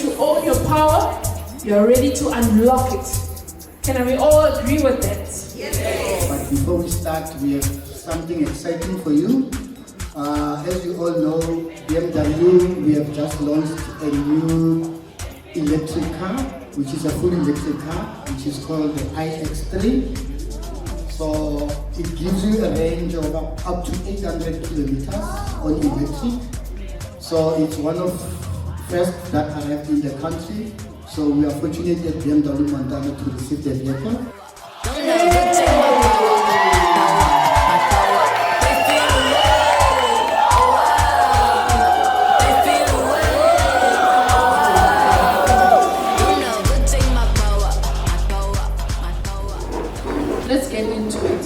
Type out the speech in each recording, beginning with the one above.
to own your power. You're ready to unlock it. Can we all agree with that? Yes. But before we start, we have something exciting for you. As you all know, BMW, we have just launched a new electric car, which is a full electric car, which is called the iX3. So it gives you a range of up to 800 kilometers on electric. So it's one of first that arrived in the country. So we are fortunate at BMW Montana to receive the vehicle. Let's get into it.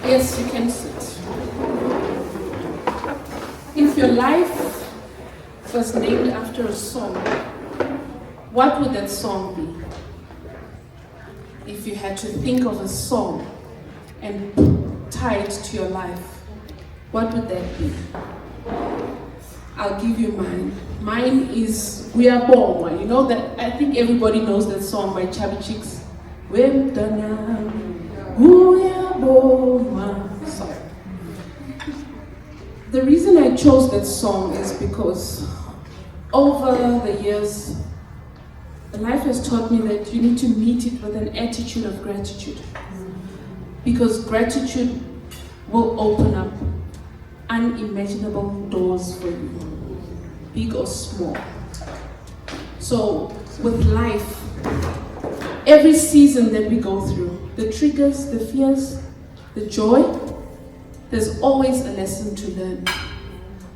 Yes, you can sit. If your life was named after a song, what would that song be? If you had to think of a song and tie it to your life, what would that be? I'll give you mine. Mine is We Are Born. You know that, I think everybody knows that song by Chubby Cheeks. We Are Born. Sorry. The reason I chose that song is because over the years, life has taught me that you need to meet it with an attitude of gratitude. Because gratitude will open up unimaginable doors for you, big or small. So with life, every season that we go through, the triggers, the fears, the joy, there's always a lesson to learn.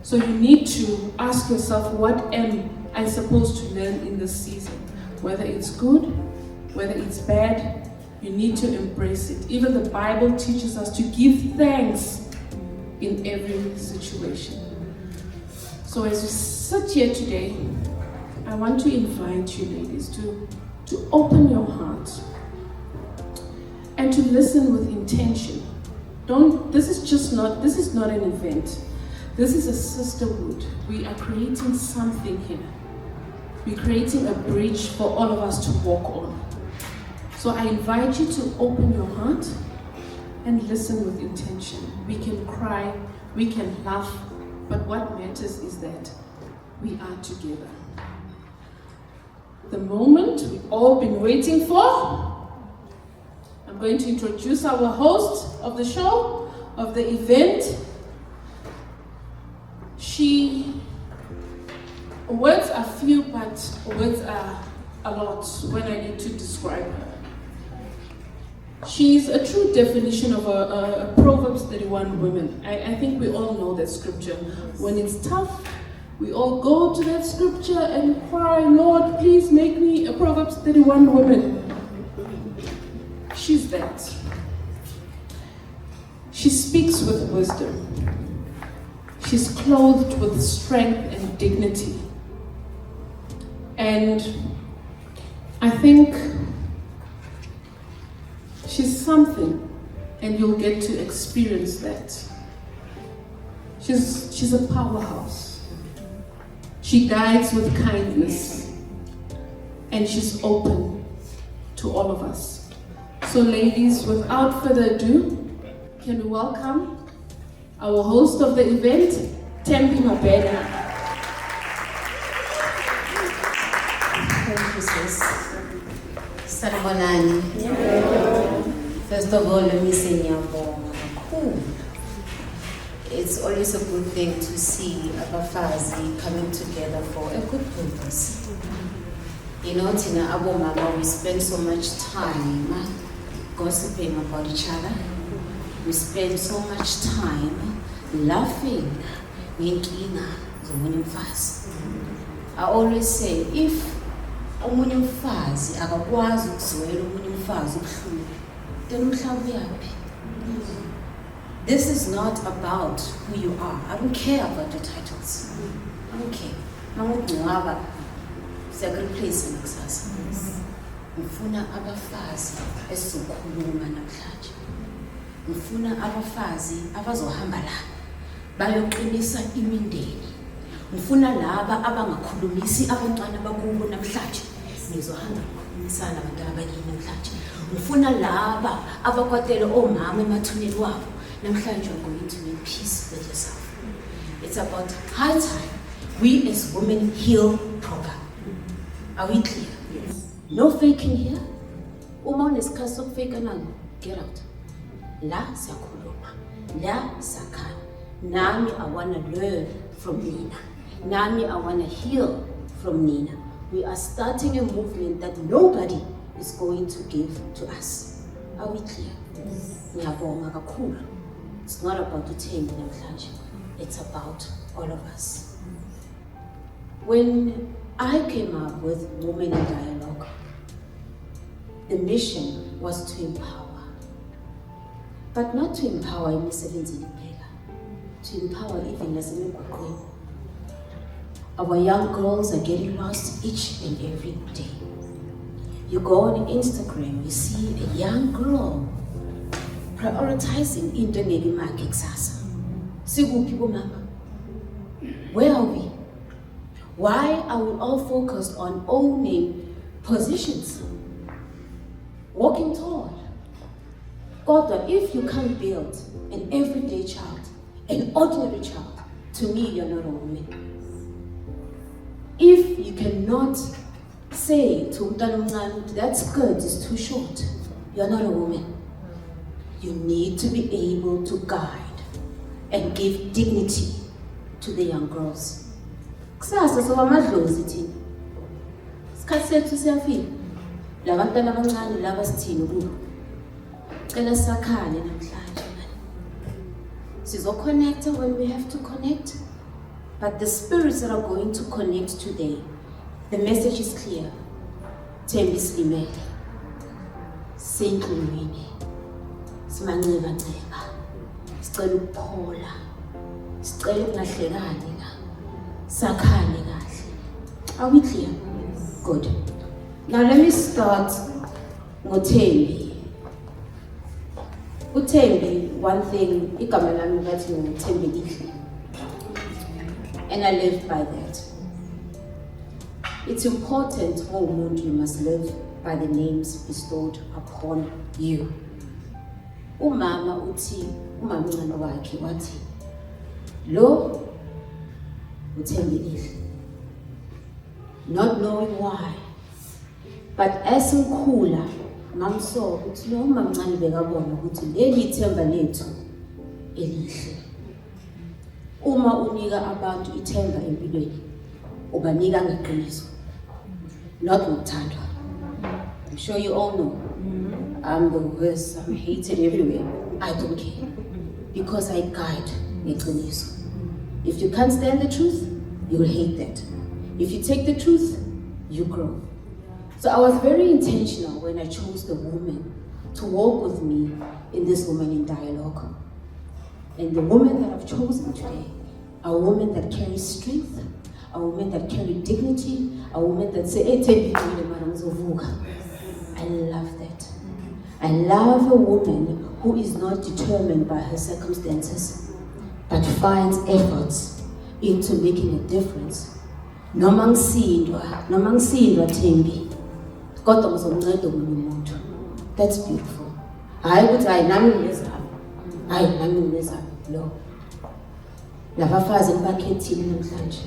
So you need to ask yourself, what am I supposed to learn in this season? Whether it's good, whether it's bad, you need to embrace it. Even the Bible teaches us to give thanks in every situation. So as you sit here today, I want to invite you ladies to open your heart and to listen with intention. This is not an event. This is a sisterhood. We are creating something here. We're creating a bridge for all of us to walk on. So I invite you to open your heart and listen with intention. We can cry, we can laugh, but what matters is that we are together. The moment we've all been waiting for, I'm going to introduce our host of the show, of the event. Words are few, but words are a lot when I need to describe her. She's a true definition of a Proverbs 31 woman. I think we all know that scripture. When it's tough, we all go to that scripture and cry, Lord, please make me a Proverbs 31 woman. She's that. She speaks with wisdom. She's clothed with strength and dignity. And I think she's something, and you'll get to experience that. She's a powerhouse. She guides with kindness, and she's open to all of us. So ladies, without further ado, can we welcome our host of the event, Thembi Mabena. Thank you, sis. Sanibonani. First of all, let me say ngiyabonga kakhulu. It's always a good thing to see abafazi coming together for a good purpose. You know, Tina Abomama, we spend so much time gossiping about each other. We spend so much time laughing. I always say, if omunye umfazi akakwazi ukuzwela omunye umfazi ubuhlungu, then umhlaba uyaphi? This is not about who you are. I don't care about your titles. I don't care. Mangungcwaba siyakureplace nakusasa. Ngifuna abafazi esizokhuluma namhlanje. Ngifuna abafazi abazohamba la bayoqinisa imindeni. Ngifuna laba abangakhulumisi abantwana bakubo namhlanje. Nizohamba ukukhulumisana abantu abakini namhlanje. Ngifuna laba abakwatela omama emathuneni wabo. Namhlanje we're going to make peace with yourself. It's about high time we as women heal proper. Are we clear? Yes. No faking here. Uma unesikhathi sokufake nalo, get out. La siyakhuluma, la sakhala. Nami I want to learn from Nina. Nami I want to heal from Nina. We are starting a movement that nobody is going to give to us. Are we clear? Ngiyabonga kakhulu. It's not about Thembi namhlanje. It's about all of us. When I came up with Women in Dialogue, the mission was to empower. But not to empower emisebenzini kuphela, to empower even nasemigwaqweni. Our young girls are getting lost each and every day. You go on Instagram, you see a young girl prioritizing into ngeke kusasa. Sikuphi bomama? Where are we? Why are we all focused on owning positions? Walking tall. God, if you can't build an everyday child, an ordinary child, to me you're not a woman. If you cannot say to umntwana that skirt is too short, you're not a woman. You need to be able to guide and give dignity to the young girls. Kusasa soba amadlozi thina. Isikhathi sethu siyafika. Labantwana abancane laba sithini kubo. Cela sakhale namhlanje manje. Sizoconnecta when we have to connect. But the spirits that are going to connect today, the message is clear. Thembi silimele. Sendlwini. Simanceba-nceba. Sicela ukuphola. Sicela ukungahlekani la. Sakhale kahle. Are we clear? Good. Now let me start ngoThembi. uThembi, one thing, igama lami bathi nguThembi Likotsi. And I live by that. It's important for umuntu you must live by the names bestowed upon you. Umama uthi, umama uncane wakhe wathi, lo uThembi Likotsi. Not knowing why, but as ngikhula ngamsoka ukuthi lo mama uncane bekabona ukuthi leli ithemba lethu elihle. Uma unika abantu ithemba empilweni, ubanika ngeqiniso, not ngokuthandwa. I'm sure you all know. I'm the worst, I'm hated everywhere. I don't care. Because I guide ngeqiniso. If you can't stand the truth, you will hate that. If you take the truth, you grow. So I was very intentional when I chose the woman to walk with me in this Women in Dialogue. And the women that I've chosen today are women that carry strength, a woman that carry dignity, a woman that say, hey, Thembi, I love that. I love a woman who is not determined by her circumstances, but finds efforts into making a difference. Noma ngisindwa Thembi, kodwa ngizomnceda omunye umuntu. That's beautiful. Hayi ukuthi hayi nami ngizami. Hayi nami ngizami. No. Labafazi bakhethile namhlanje.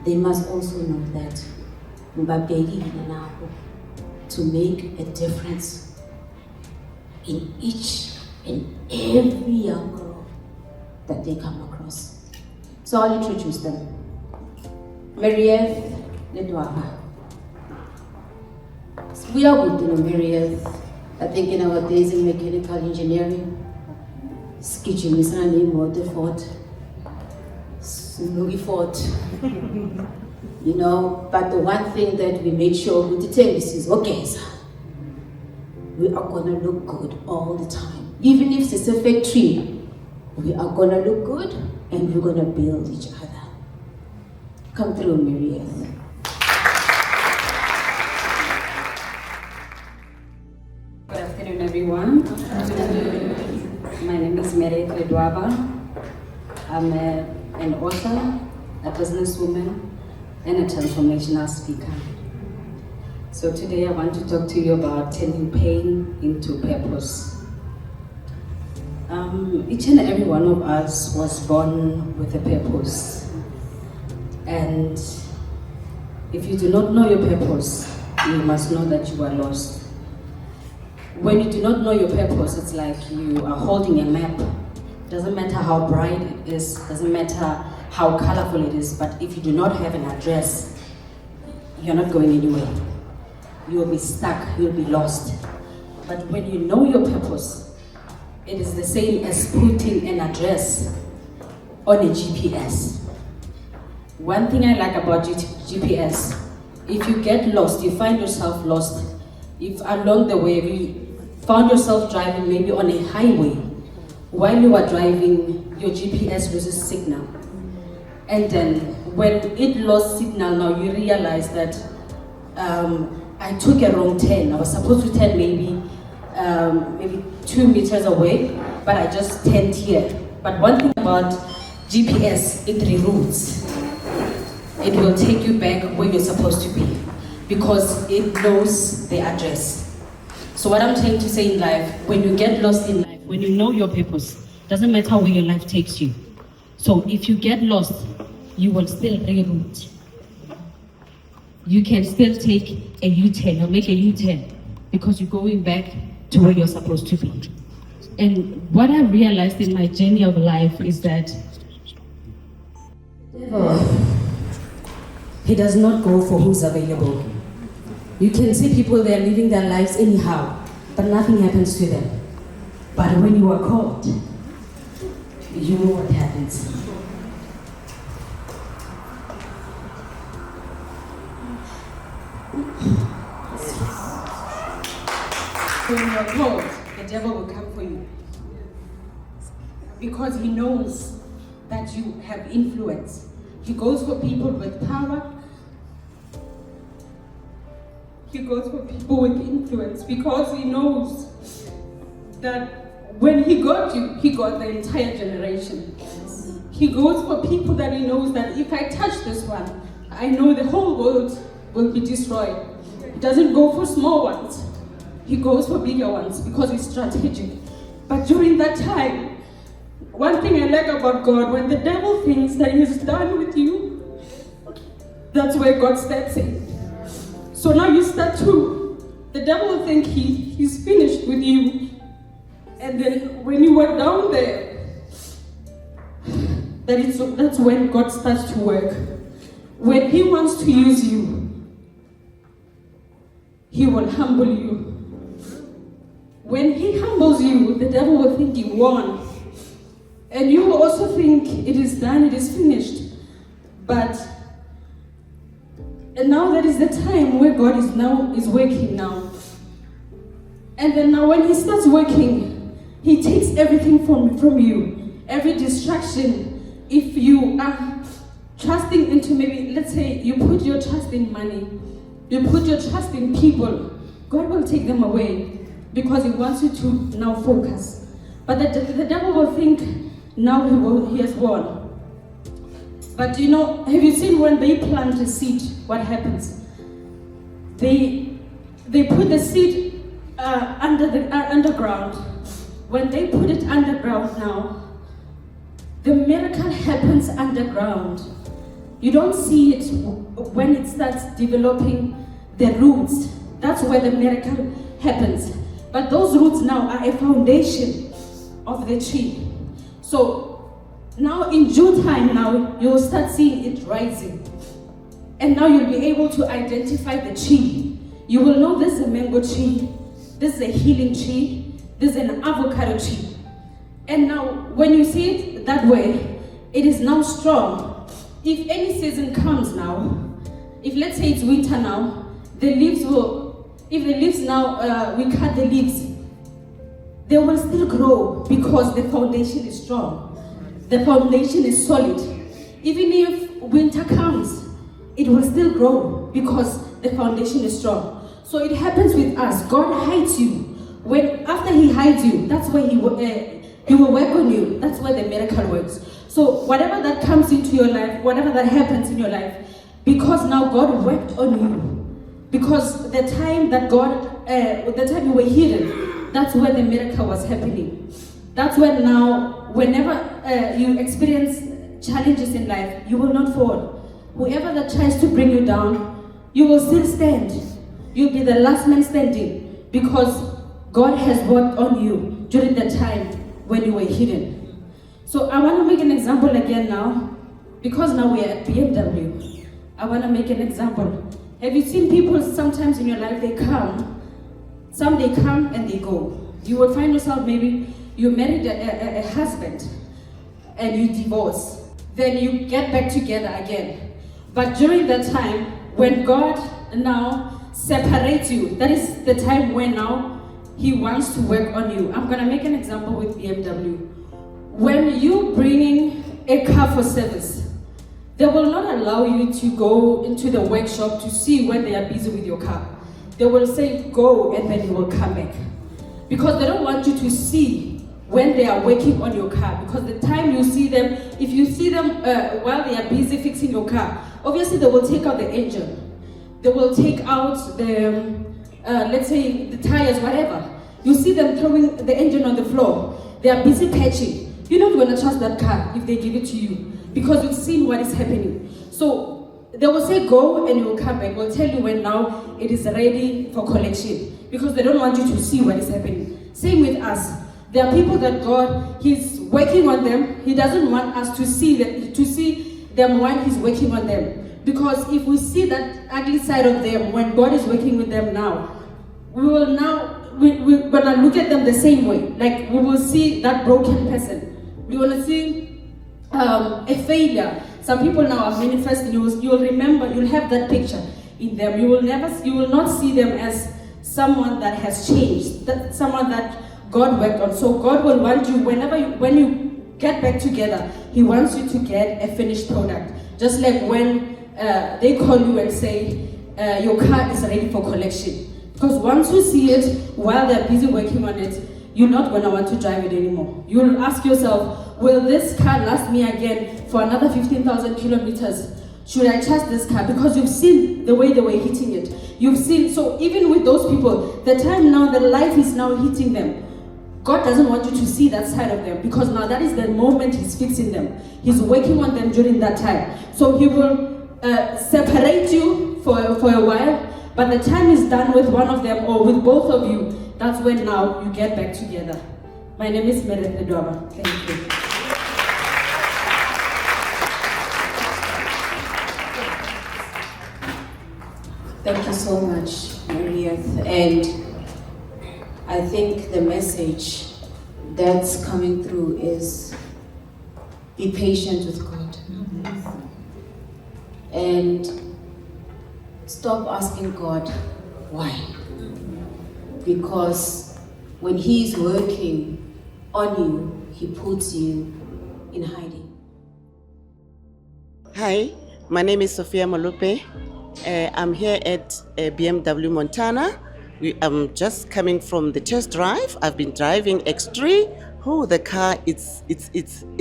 They must also know that ngibabhekile nabo to make a difference in each and every young girl that they come across. So I'll introduce them. Marieth Ledwaba. We are good to know Marieth. I think in our days in mechanical engineering, skitching is not named Waterford, Snoogie Fort. You know, but the one thing that we made sure with the Thembi is, okay, sir, we are gonna look good all the time. Even if it's a fake tree, we are gonna look good and we're gonna build each other. Come through, Marieth. Good afternoon, everyone. My name is Marieth Ledwaba. I'm an author, a businesswoman, and a transformational speaker. So today I want to talk to you about turning pain into purpose. Each and every one of us was born with a purpose. And if you do not know your purpose, you must know that you are lost. When you do not know your purpose, it's like you are holding a map. Doesn't matter how bright it is, doesn't matter how colorful it is, but if you do not have an address, you're not going anywhere. You will be stuck, you'll be lost. But when you know your purpose, it is the same as putting an address on a GPS. One thing I like about GPS, if you get lost, you find yourself lost. If along the way you found yourself driving maybe on a highway, while you are driving, your GPS loses signal. And then when it lost signal, now you realize that I took a wrong turn. I was supposed to turn maybe 2 meters away, but I just turned here. But one thing about GPS, it reroutes. It will take you back where you're supposed to be because it knows the address. So what I'm trying to say in life, when you get lost in life, when you know your purpose, doesn't matter where your life takes you. So if you get lost, you will still reroute. You can still take a U-turn or make a U-turn because you're going back to where you're supposed to be. And what I realized in my journey of life is that the devil, he does not go for who's available. You can see people there living their lives anyhow, but nothing happens to them. But when you are called, you know what happens. When you are called, the devil will come for you. Because he knows that you have influence. He goes for people with power. He goes for people with influence because he knows that when he got you, he got the entire generation. He goes for people that he knows that if I touch this one, I know the whole world will be destroyed. He doesn't go for small ones. He goes for bigger ones because he's strategic. But during that time, one thing I like about God, when the devil thinks that he's done with you, that's where God steps in. So now you start to, the devil will think he's finished with you. And then when you were down there, that's when God starts to work. When he wants to use you, he will humble you. When he humbles you, the devil will think he won. And you will also think it is done, it is finished. And now that is the time where God is working now. And then now when he starts working, he takes everything from you. Every distraction. If you are trusting into maybe, let's say you put your trust in money, you put your trust in people, God will take them away because he wants you to now focus. But the devil will think now he has won. But you know, have you seen when they plant a seed, what happens? They put the seed underground. When they put it underground now, the miracle happens underground. You don't see it when it starts developing the roots. That's where the miracle happens. But those roots now are a foundation of the tree. So now in due time now, you'll start seeing it rising. And now you'll be able to identify the tree. You will know this is a mango tree, this is a healing tree, this is an avocado tree. And now when you see it that way, it is now strong. If any season comes now, if let's say it's winter now, the leaves will, if the leaves now, we cut the leaves, they will still grow because the foundation is strong. The foundation is solid. Even if winter comes, it will still grow because the foundation is strong. So it happens with us. God hides you. When after he hides you, that's where he will work on you. That's where the miracle works. So whatever that comes into your life, whatever that happens in your life, because now God worked on you, because the time that the time you were hidden, that's where the miracle was happening. That's when now, whenever you experience challenges in life, you will not fall. Whoever that tries to bring you down, you will still stand. You'll be the last man standing, because God has worked on you during the time when you were hidden. So I want to make an example again now, because now we are at BMW. I want to make an example. Have you seen people sometimes in your life, they come and they go. You will find yourself, maybe you married a husband and you divorce. Then you get back together again. But during that time, when God now separates you, that is the time when now He wants to work on you. I'm going to make an example with BMW. When you're bringing a car for service, they will not allow you to go into the workshop to see when they are busy with your car. They will say, go, and then you will come back. Because they don't want you to see when they are working on your car. Because the time you see them, if you see them while they are busy fixing your car, obviously they will take out the engine. They will take out the, let's say, the tires, whatever. You see them throwing the engine on the floor. They are busy patching. You're not going to trust that car if they give it to you, because you've seen what is happening. So they will say go and you will come back. We'll tell you when now it is ready for collection, because they don't want you to see what is happening. Same with us. There are people that God, He's working on them. He doesn't want us to see them when He's working on them. Because if we see that ugly side of them when God is working with them now, we're gonna look at them the same way. Like, we will see that broken person. We want to see a failure. Some people now are manifesting. You'll remember, you'll have that picture in them. You will not see them as someone that has changed, someone that God worked on. So God will want you, when you get back together, He wants you to get a finished product. Just like when they call you and say, your car is ready for collection. Because once you see it while they're busy working on it, you're not going to want to drive it anymore. You'll ask yourself, will this car last me again for another 15,000 kilometers? Should I trust this car? Because you've seen the way they were hitting it. You've seen, so even with those people, the time now, the life is now hitting them. God doesn't want you to see that side of them, because now that is the moment He's fixing them. He's working on them during that time. So He will separate you for a while, but the time is done with one of them or with both of you. That's when now you get back together. My name is Marieth Ledwaba. Thank you. Thank you so much, Marieth. And I think the message that's coming through is be patient with God. And stop asking God, why? Because when He's working on you, He puts you in hiding. Hi, my name is Sophia Molupe. I'm here at BMW Montana. I'm just coming from the test drive. I've been driving X3. Oh, the car, it's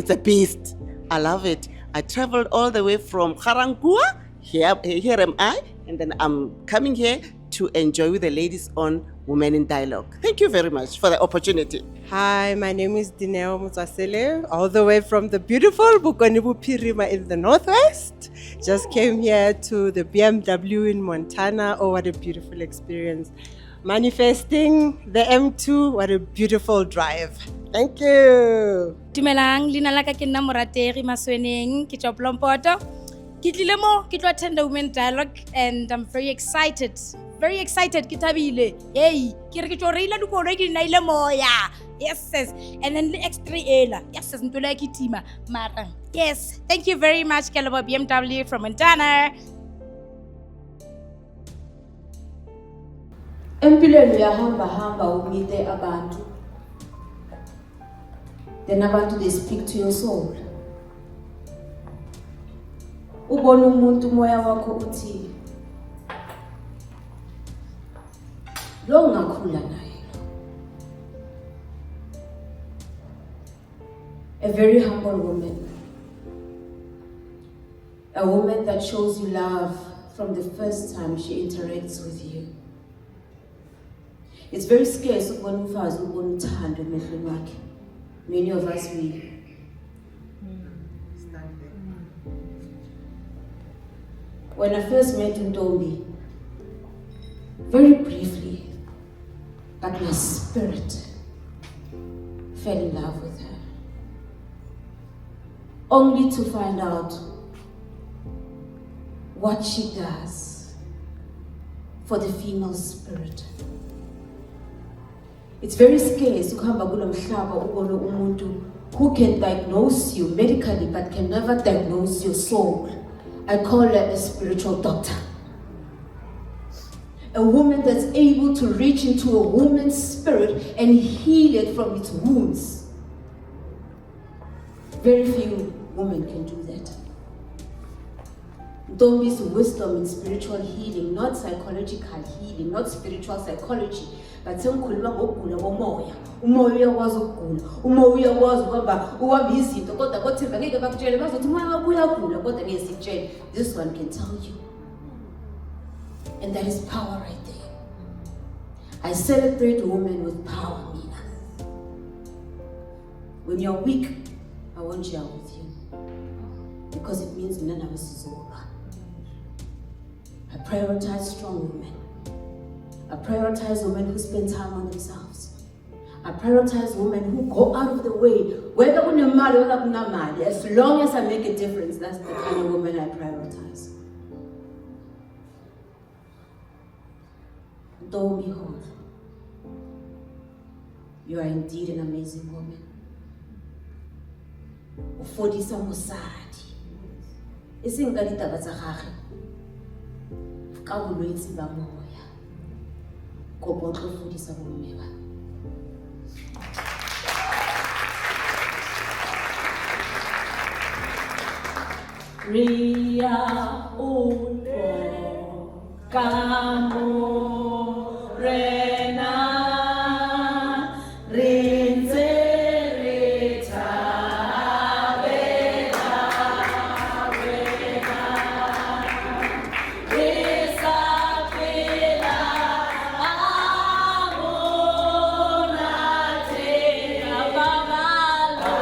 a beast. I love it. I traveled all the way from Garangua. Here am I, and then I'm coming here to enjoy with the ladies on Women in Dialogue. Thank you very much for the opportunity. Hi, my name is Dineo Mutsasele, all the way from the beautiful Bukonibu Pirima in the Northwest. Just came here to the BMW in Montana. Oh, what a beautiful experience. Manifesting the M2, what a beautiful drive. Thank you. Dumelang, lina la ka ke nna Morategi Masweneng, ke tswa Plompoto. Ke tlile mo ke tlo attend the Women Dialogue, and I'm very excited. Very excited, ke thabile. Hey, ke re ke tlo reila dikoloi ke naile moya. Yes, and then the X3 ela. Yes, ntolo ya kitima. Mara. Yes, thank you very much, Kelabo BMW from Montana. Empilweni uyahamba umite abantu. Then abantu, they speak to your soul. Ubona umuntu moya wakho uthi lo ngakhula naye. A very humble woman, A woman that shows you love from the first time she interacts with you. It's very scarce ukubona umfazi ukubona uthando emehlweni wakhe. Many of us we. When I first met Ntombi, very briefly, but my spirit fell in love with her. Only to find out what she does for the female spirit. It's very scarce ukuhamba kulo mhlaba ubone umuntu who can diagnose you medically but can never diagnose your soul. I call her a spiritual doctor. A woman that's able to reach into a woman's spirit and heal it from its wounds. Very few women can do that. Ntombi's wisdom in spiritual healing, not psychological healing, not spiritual psychology, but sengikhuluma ngokugula komoya. Umoya uyakwazi ukugula. Umoya uyakwazi ukuba uhambe izinto kodwa kothemba ngeke bakutshele bazothi umoya wakho uyagula kodwa ngeke sitshele. This one can tell you. And that is power right there. I celebrate women with power, Mina. When you're weak, I won't share with you. Because it means none of us is over. I prioritize strong women. I prioritize women who spend time on themselves. I prioritize women who go out of the way, whether kunamali, whether kunamali, as long as I make a difference, that's the kind of woman I prioritize. Ntombi Hoohlo, you are indeed an amazing woman. Ufundisa mosadi. Isingalitaba tsa gagwe. Ka bolwetse ba moya. Kopo tlo fodisa bomme ba. Ria uno kamo rena rinze rita vela vela risa vela amona te ababalo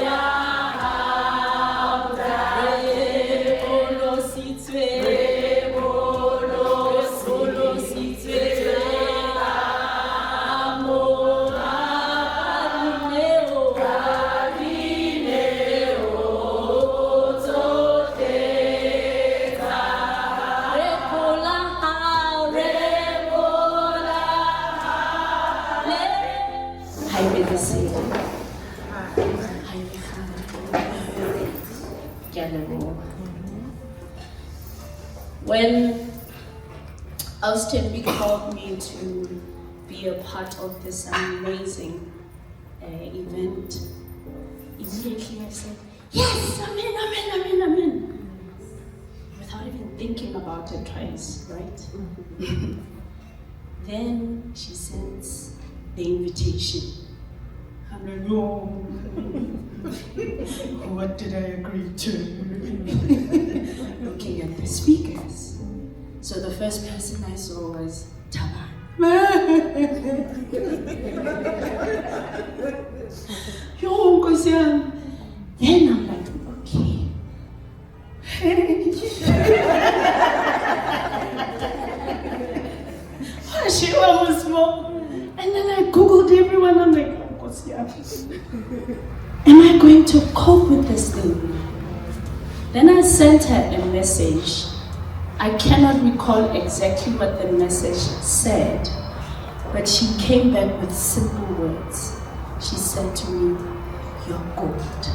ya hamda olo sitwe olo sitwe amona palineo toteta repola Hi, Medicine. Hi, When Thembi called me to be a part of this amazing event, immediately I said, yes, I'm in. Without even thinking about it twice, right? Then she sends the invitation. I'm like, no. What did I agree to? Looking at the speakers. So the first person I saw was Taban. Yo, Kosian. Then I'm like, okay. She was small. And then I Googled everyone. I'm like, oh, Kosian. Am I going to cope with this thing? Then I sent her a message. I cannot recall exactly what the message said, but she came back with simple words. She said to me, "You're gold."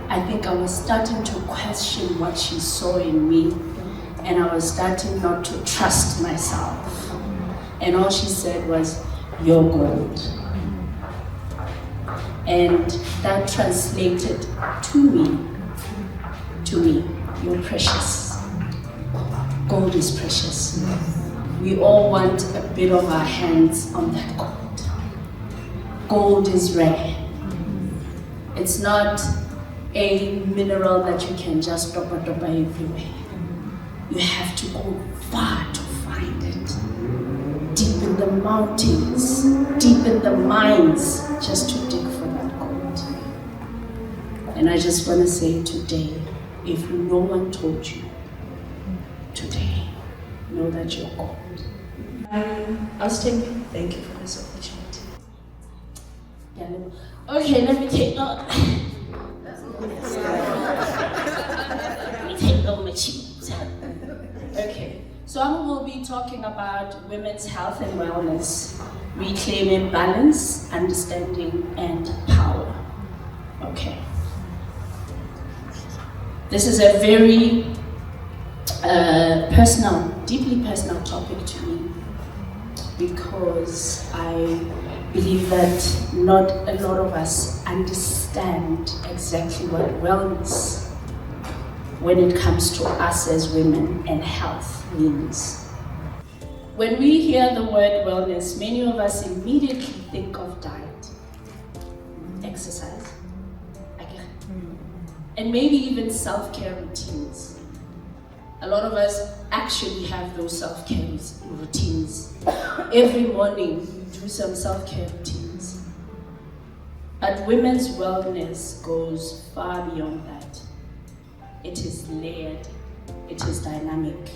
I think I was starting to question what she saw in me, and I was starting not to trust myself. And all she said was, "You're gold." And that translated to me, you're precious. Gold is precious. We all want a bit of our hands on that gold. Gold is rare. It's not a mineral that you can just drop everywhere. You have to go far to find it. Deep in the mountains, deep in the mines, just to dig for that gold. And I just want to say today, if no one told you, today, know that you're gold. Thembi, thank you for this opportunity. Okay, let me take my cheeks. Okay, so I will be talking about women's health and wellness, reclaiming balance, understanding, and power. Okay. This is a very personal, deeply personal topic to me, because I believe that not a lot of us understand exactly what wellness, when it comes to us as women, and health means. When we hear the word wellness, many of us immediately think of diet, exercise, and maybe even self-care routines. A lot of us actually have those self-care routines. Every morning we do some self-care routines. But women's wellness goes far beyond that. It is layered, it is dynamic,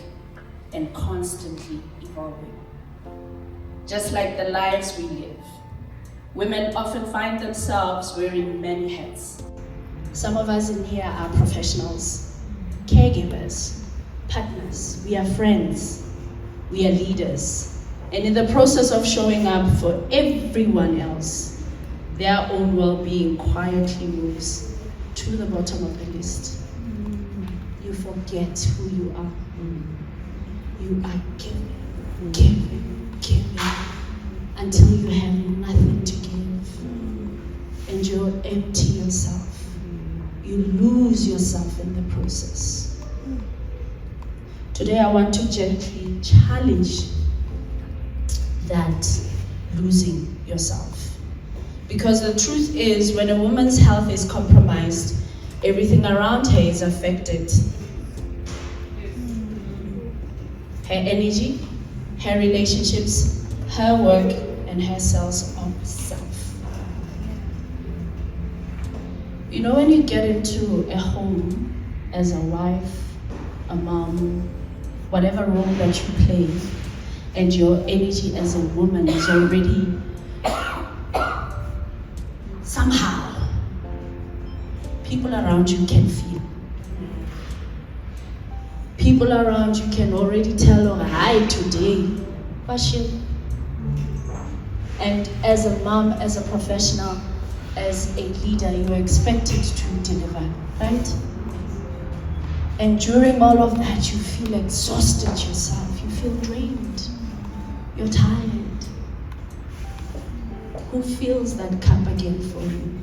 and constantly evolving. Just like the lives we live, women often find themselves wearing many hats. Some of us in here are professionals, caregivers, partners, we are friends, we are leaders. And in the process of showing up for everyone else, their own well-being quietly moves to the bottom of the list. You forget who you are. You are giving, until you have nothing to give. And you'll empty yourself. You lose yourself in the process. Today I want to gently challenge that losing yourself. Because the truth is, when a woman's health is compromised, everything around her is affected. Her energy, her relationships, her work, and her sense of self. You know, when you get into a home as a wife, a mom, whatever role that you play, and your energy as a woman is already somehow, people around you can feel. People around you can already tell, oh, hi, today, fashion. And as a mom, as a professional, as a leader, you are expected to deliver, right? And during all of that, you feel exhausted yourself, you feel drained, you're tired. Who fills that cup again for you?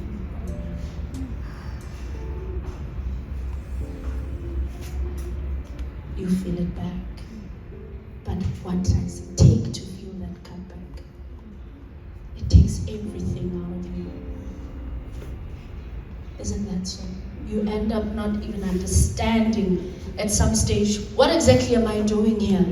You fill it back. But what does it take to fill that cup back? It takes everything out of you. Isn't that so? You end up not even understanding at some stage, what exactly am I doing here?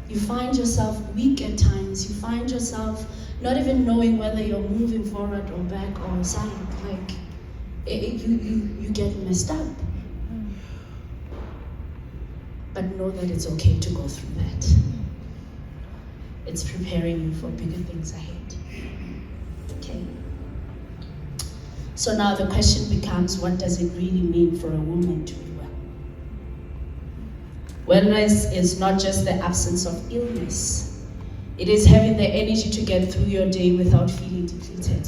You find yourself weak at times. You find yourself not even knowing whether you're moving forward or back or side. Like, you get messed up. But know that it's okay to go through that. It's preparing you for bigger things ahead. Okay? So now the question becomes, what does it really mean for a woman to be well? Wellness is not just the absence of illness. It is having the energy to get through your day without feeling depleted.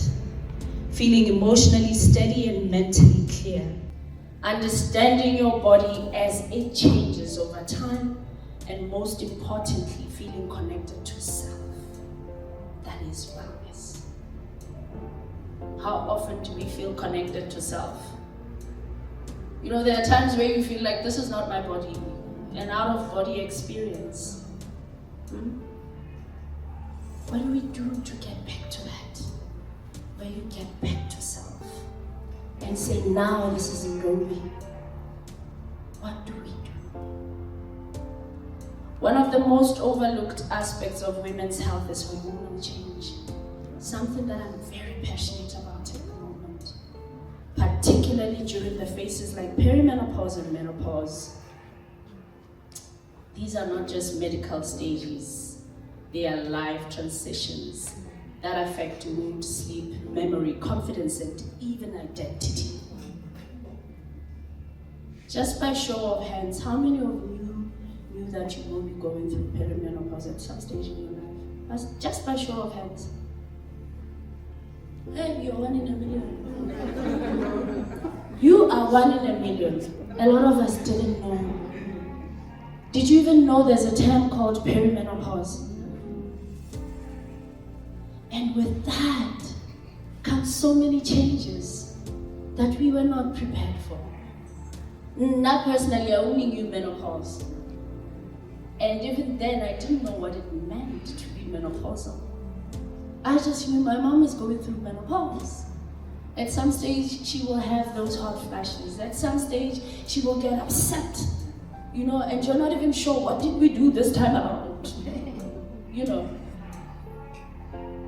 Feeling emotionally steady and mentally clear. Understanding your body as it changes over time, and most importantly, feeling connected to self. That is wellness. How often do we feel connected to self? You know, there are times where you feel like this is not my body, an out-of-body experience. What do we do to get back to that? where you get back to self and say, now this is Ntombi. What do we do? One of the most overlooked aspects of women's health is hormonal change. Something that I'm very passionate about at the moment. Particularly during the phases like perimenopause and menopause. These are not just medical stages. They are life transitions that affect mood, sleep, memory, confidence, and even identity. Just by show of hands, how many of you knew that you will be going through perimenopause at some stage in your life? Just by show of hands. Hey, you're 1 in a million. You are 1 in a million. A lot of us didn't know. Did you even know there's a term called perimenopause? And with that comes so many changes that we were not prepared for. Not personally, I only knew menopause. And even then, I didn't know what it meant to be menopausal. I just knew my mom is going through menopause. At some stage, she will have those hot flashes. At some stage, she will get upset. You know, and you're not even sure, what did we do this time around? You know.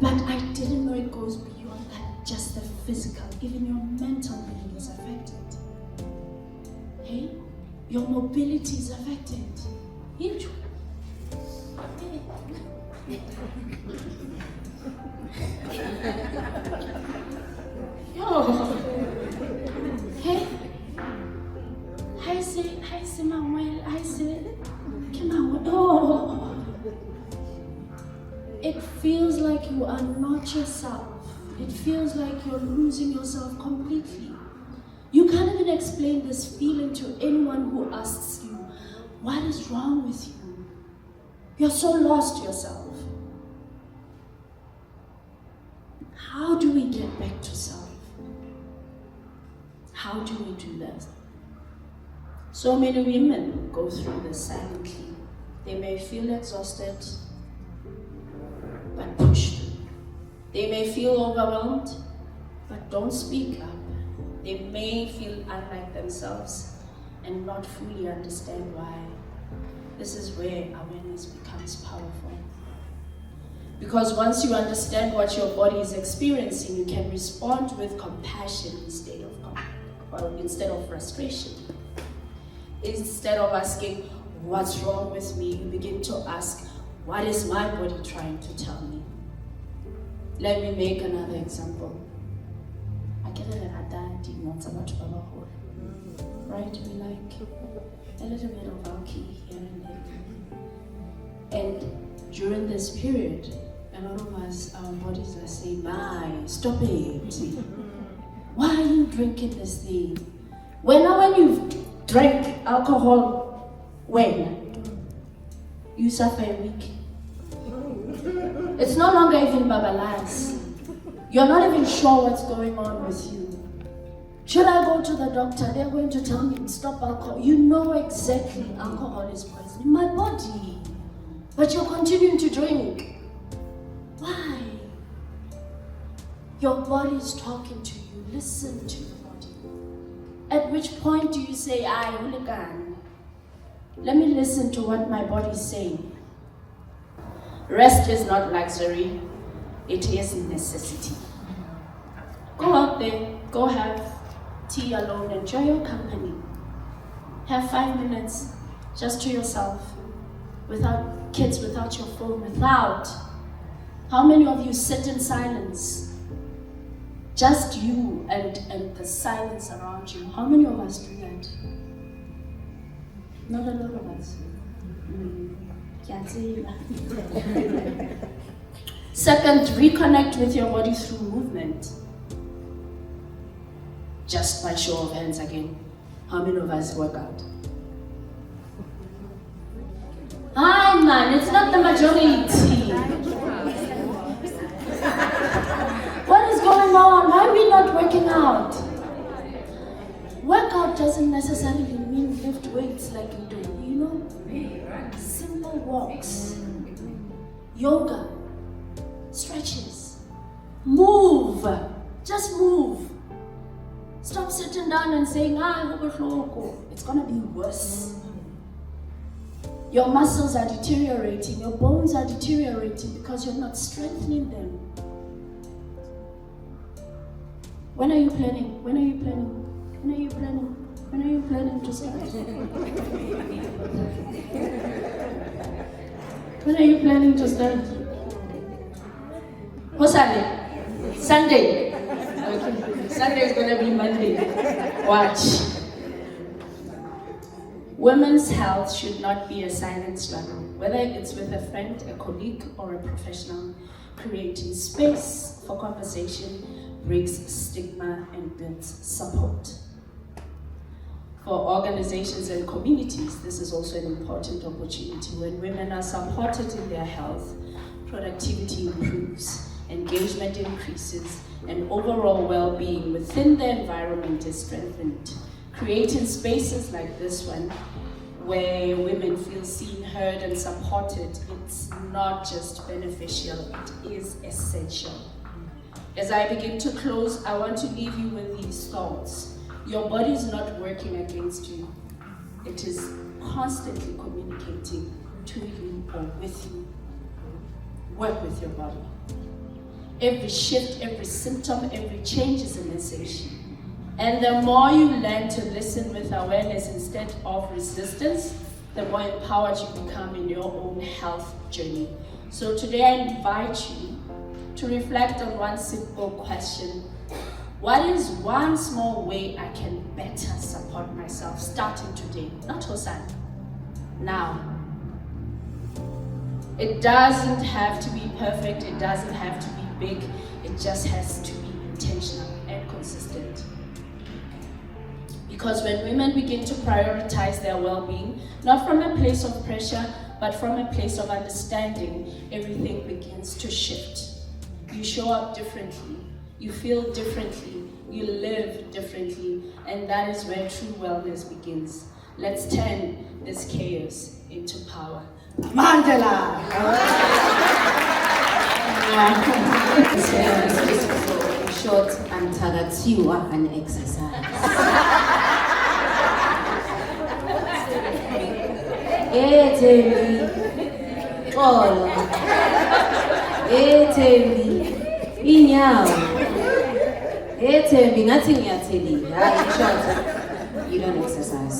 But I didn't know it goes beyond that, just the physical. Even your mental being is affected. Hey? Your mobility is affected. Huge. Oh. Hey? Hi, Manuel. Hi, Manuel. Oh. It feels like you are not yourself. It feels like you're losing yourself completely. You can't even explain this feeling to anyone who asks you, what is wrong with you? You're so lost yourself. How do we get back to self? How do we do that? So many women go through this silently. They may feel exhausted, but push through. They may feel overwhelmed, but don't speak up. They may feel unlike themselves and not fully understand why. This is where awareness becomes powerful. Because once you understand what your body is experiencing, you can respond with compassion instead of frustration. Instead of asking, what's wrong with me, you begin to ask, what is my body trying to tell me? Let me make another example. Right? We like a little bit of alky here and there. And during this period, a lot of us, our bodies are saying, stop it. Why are you drinking this thing? When you drink alcohol, you suffer a week. It's no longer even babalas. You're not even sure what's going on with you. Should I go to the doctor? They're going to tell me, stop alcohol. You know exactly alcohol is poisoning my body. But you're continuing to drink. Why? Your body is talking to you. Listen to your body. At which point do you say, hooligan? Let me listen to what my body is saying. Rest is not luxury. It is necessity. Go out there. Go have tea alone. Enjoy your company. Have 5 minutes just to yourself. Without kids, without your phone, without. How many of you sit in silence? Just you and the silence around you. How many of us do that? Not a lot of us. Second, reconnect with your body through movement. Just by show of hands again. How many of us work out? Hi man, it's not the majority. What is going on? Why are we not working out? Workout doesn't necessarily mean lift weights like you do, you know? Simple walks, yoga, stretches, move. Just move. Stop sitting down and saying, it's gonna be worse. Your muscles are deteriorating, your bones are deteriorating because you're not strengthening them. When are you planning? When are you planning? When are you planning? When are you planning to start? When are you planning to start? Hosane? Sunday. Okay. Sunday is gonna be Monday. Watch. Women's health should not be a silent struggle, whether it's with a friend, a colleague, or a professional. Creating space for conversation breaks stigma and builds support. For organizations and communities, this is also an important opportunity. When women are supported in their health, productivity improves, engagement increases, and overall well-being within the environment is strengthened. Creating spaces like this one, where women feel seen, heard, and supported, it's not just beneficial, it is essential. As I begin to close, I want to leave you with these thoughts. Your body is not working against you. It is constantly communicating to you or with you. Work with your body. Every shift, every symptom, every change is a message. And the more you learn to listen with awareness instead of resistance, the more empowered you become in your own health journey. So today I invite you to reflect on one simple question. What is one small way I can better support myself starting today? Not Hosan. Now. It doesn't have to be perfect, it doesn't have to be big, it just has to be intentional and consistent. Because when women begin to prioritize their well-being, not from a place of pressure, but from a place of understanding, everything begins to shift. You show up differently, you feel differently, you live differently, and that is where true wellness begins. Let's turn this chaos into power. Mandela! In short, I'm Tagatsiwa an exercise. Thembi, Xolo, Thembi, Inyawo, Thembi, ngathi ngiyathelile. In short, you don't exercise.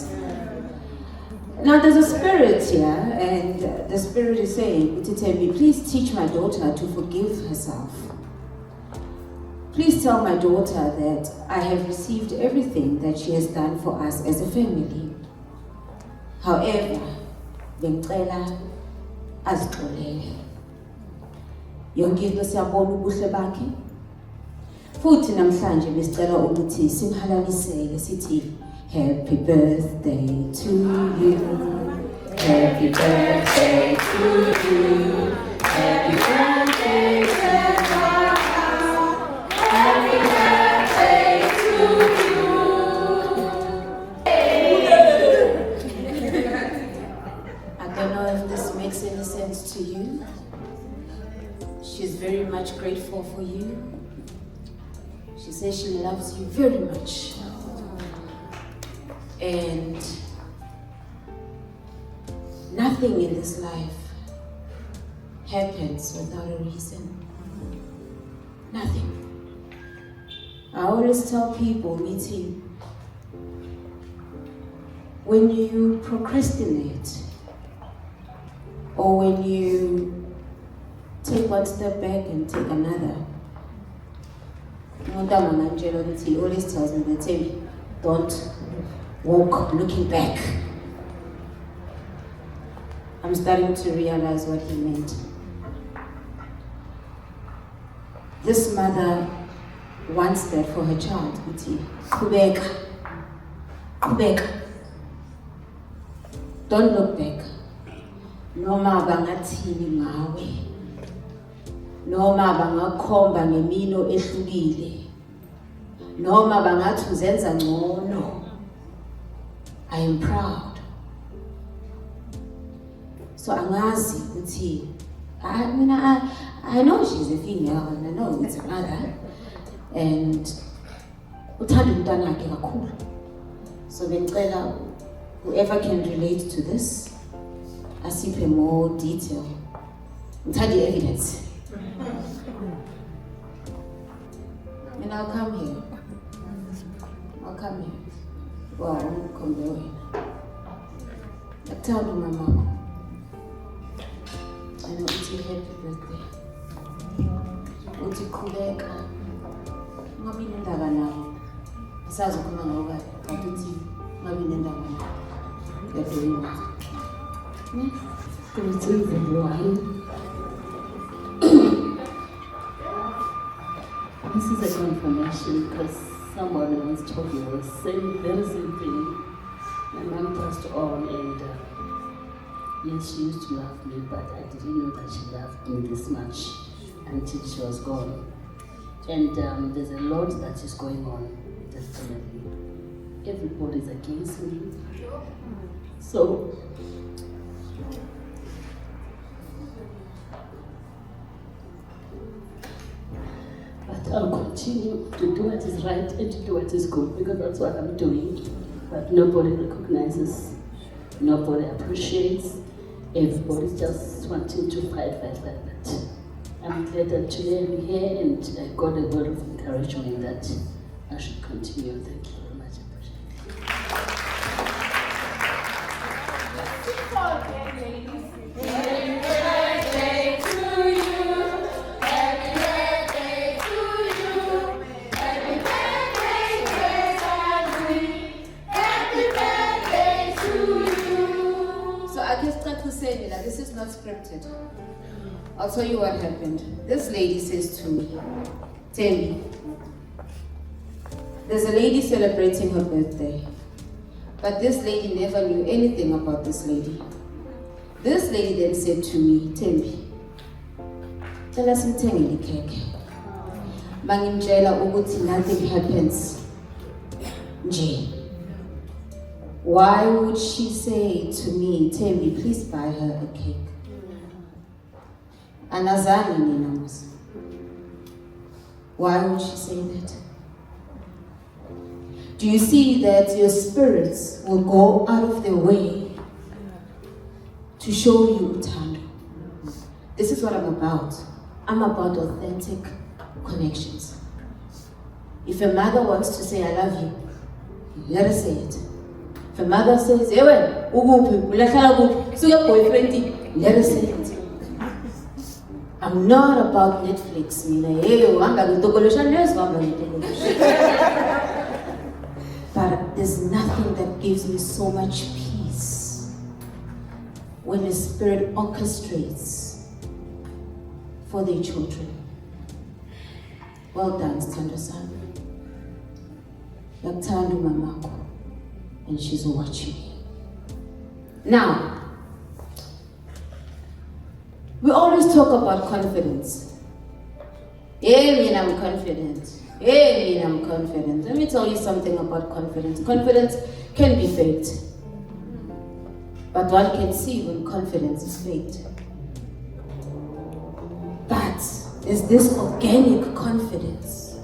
Now there's a spirit here, and the spirit is saying to Thembi, please teach my daughter to forgive herself. Please tell my daughter that I have received everything that she has done for us as a family. However, bengicela azixolele. Yonke into siyabona ubuhle bakhe. Futhi namhlanje besicela ukuthi simhalaliseke sithi happy birthday to you. Happy birthday to you. Happy birthday to you. Happy birthday to you. I don't know if this makes any sense to you. She's very much grateful for you. She says she loves you very much. And nothing in this life happens without a reason. Nothing. I always tell people, meeting, when you procrastinate or when you take one step back and take another, he always tells me that, hey, don't walk looking back. I'm starting to realize what he meant. This mother wants that for her child. Kubeka. Kubeka. Don't look back. Noma bangathini ngawe. Noma bangakhomba ngemino ehlukile. Noma bangathi uzenza ngcono. I am proud. So angazi ukuthi I know she's a female and I know it's a mother, and uthanda umntwana wakhe kakhulu. So bengicela whoever can relate to this, asiphe more detail. Ngithanda evidence. And I'll come here. Wow, come there. Tell me, Mama. I know it's your happy birthday. Uthi khuleka. Ngabi nendaba nawo. Asazi ukukhuluma ngawo kahle. Kanti uthi ngabi nendaba nawo. Ngiyadinga. Greetings, everyone. This is a confirmation because someone once told me the very same thing. My mom passed on, and yes, she used to love me, but I didn't know that she loved me this much until she was gone. And there's a lot that is going on, definitely. Everybody's against me. So, but I'll continue to do what is right and to do what is good, because that's what I'm doing. But nobody recognizes, nobody appreciates, everybody's just wanting to fight. But I'm glad that today I'm here and I got a word of encouragement that I should continue. Thank you very much. This is not scripted. I'll tell you what happened. This lady says to me, Thembi, there's a lady celebrating her birthday, but this lady never knew anything about this lady. This lady then said to me, Thembi, tell us ngithengele ikhekhe. Mangimtshela ukuthi nothing happens nje. Why would she say to me, Thembi, please buy her a cake? Anazani ninamus. Why would she say that? Do you see that your spirits will go out of their way to show you uthando? This is what I'm about. I'm about authentic connections. If a mother wants to say I love you, let her say it. If a mother says, ewe, ukuphi, ulahlala kuphi, suka boyfriend, let her say it. I'm not about Netflix, but there's nothing that gives me so much peace when the Spirit orchestrates for their children. Well done, Stand-san. Yakutanda mamako, and she's watching. Now, we always talk about confidence. Hey, I'm confident. Hey, I'm confident. Let me tell you something about confidence. Confidence can be faked. But one can see when confidence is faked. But there's this organic confidence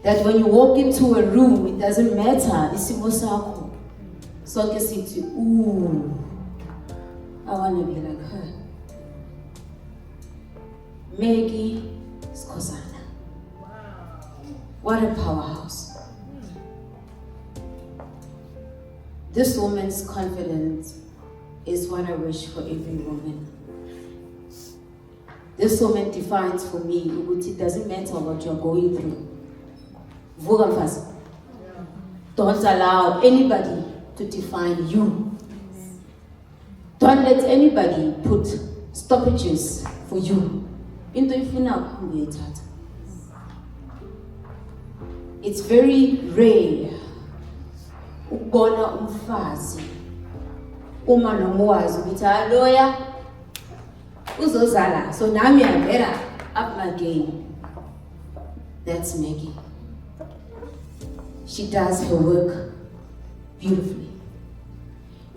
that when you walk into a room, it doesn't matter. Isimo sakho. Sonke sithi, ooh, I want to be like her. Margaret Skosana. What a powerhouse. This woman's confidence is what I wish for every woman. This woman defines for me, it doesn't matter what you're going through. Vuka mfazi. Don't allow anybody to define you. Don't let anybody put stoppages for you. Into ifuna uyayithatha. It's very rare ukubona umfazi uma nomuwazi ukuthi aloya uzozala, so nami I better up my game. That's Maggie. She does her work beautifully.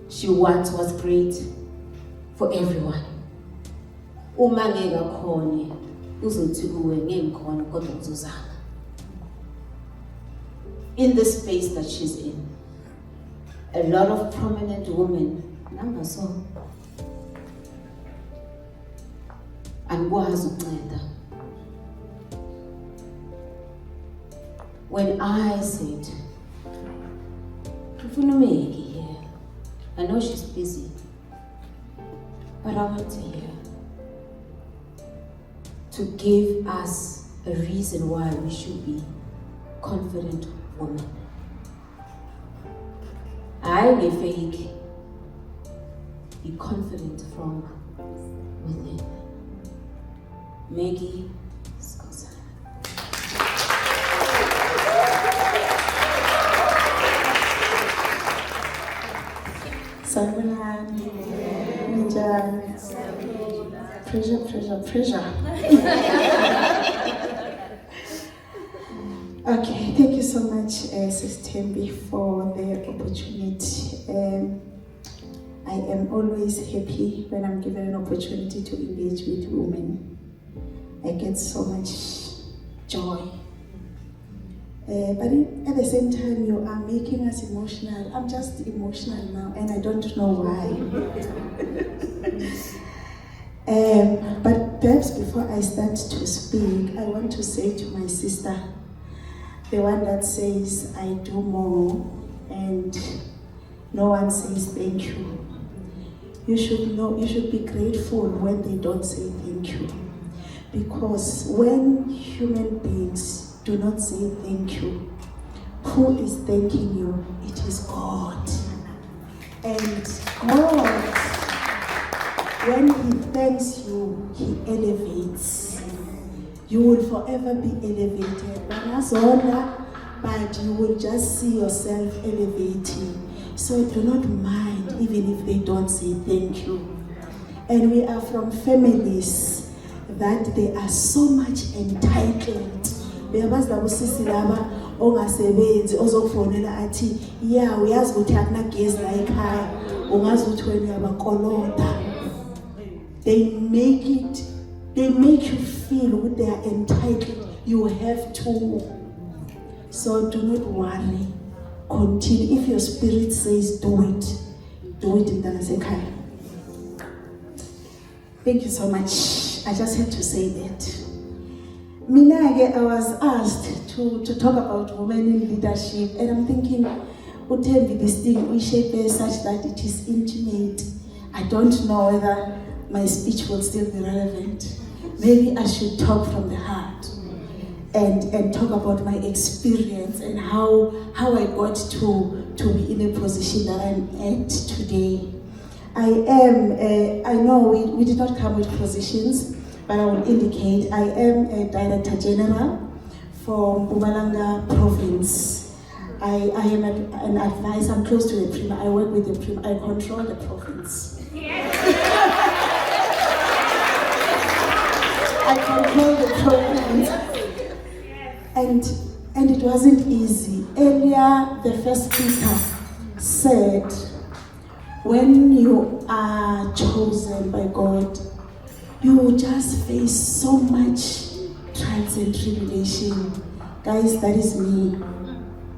She wants what's great for everyone. Uma ngeke khona uzothi kuwe ngikhona kodwa uzozala. in the space that she's in. A lot of prominent women, number so, andikwazi ukunceda. When I said, "Ufuna uMaggie here," I know she's busy, but I want to hear, to give us a reason why we should be confident women. I may fake, be confident from within. Margaret Skosana. Sanibonani. Ninjani? Pressure. Okay, thank you so much, Sis Thembi, for the opportunity. I am always happy when I'm given an opportunity to engage with women. I get so much joy. But at the same time, you are making us emotional. I'm just emotional now, and I don't know why. But perhaps before I start to speak, I want to say to my sister, the one that says, "I do more," and no one says thank you. You should know, you should be grateful when they don't say thank you. Because when human beings do not say thank you, who is thanking you? It is God. And God, when He thanks you, He elevates. You will forever be elevated. But you will just see yourself elevating. So do not mind even if they don't say thank you. And we are from families that they are so much entitled. Uyabazi labo sisi laba ongasebenzi ozokufonela athi yeah uyazi ukuthi akunagezi la ekhaya ungazi ukuthi wena uyabakolota. They make you feel that they are entitled. You have to. So do not worry. Continue. If your spirit says do it in Danasekai. Thank you so much. I just had to say that. Minage, I was asked to talk about women in leadership, and I'm thinking, Thembi, this thing we shape it such that it is intimate. I don't know whether my speech will still be relevant. Maybe I should talk from the heart and talk about my experience and how I got to be in a position that I'm at today. I know we did not come with positions, but I will indicate I am a Director General for Mpumalanga Province. I am an advisor, I'm close to the Prima, I work with the Prima, I control the province. I control the province. And it wasn't easy. Earlier, the first speaker said, when you are chosen by God, you will just face so much trials and tribulation. Guys, that is me.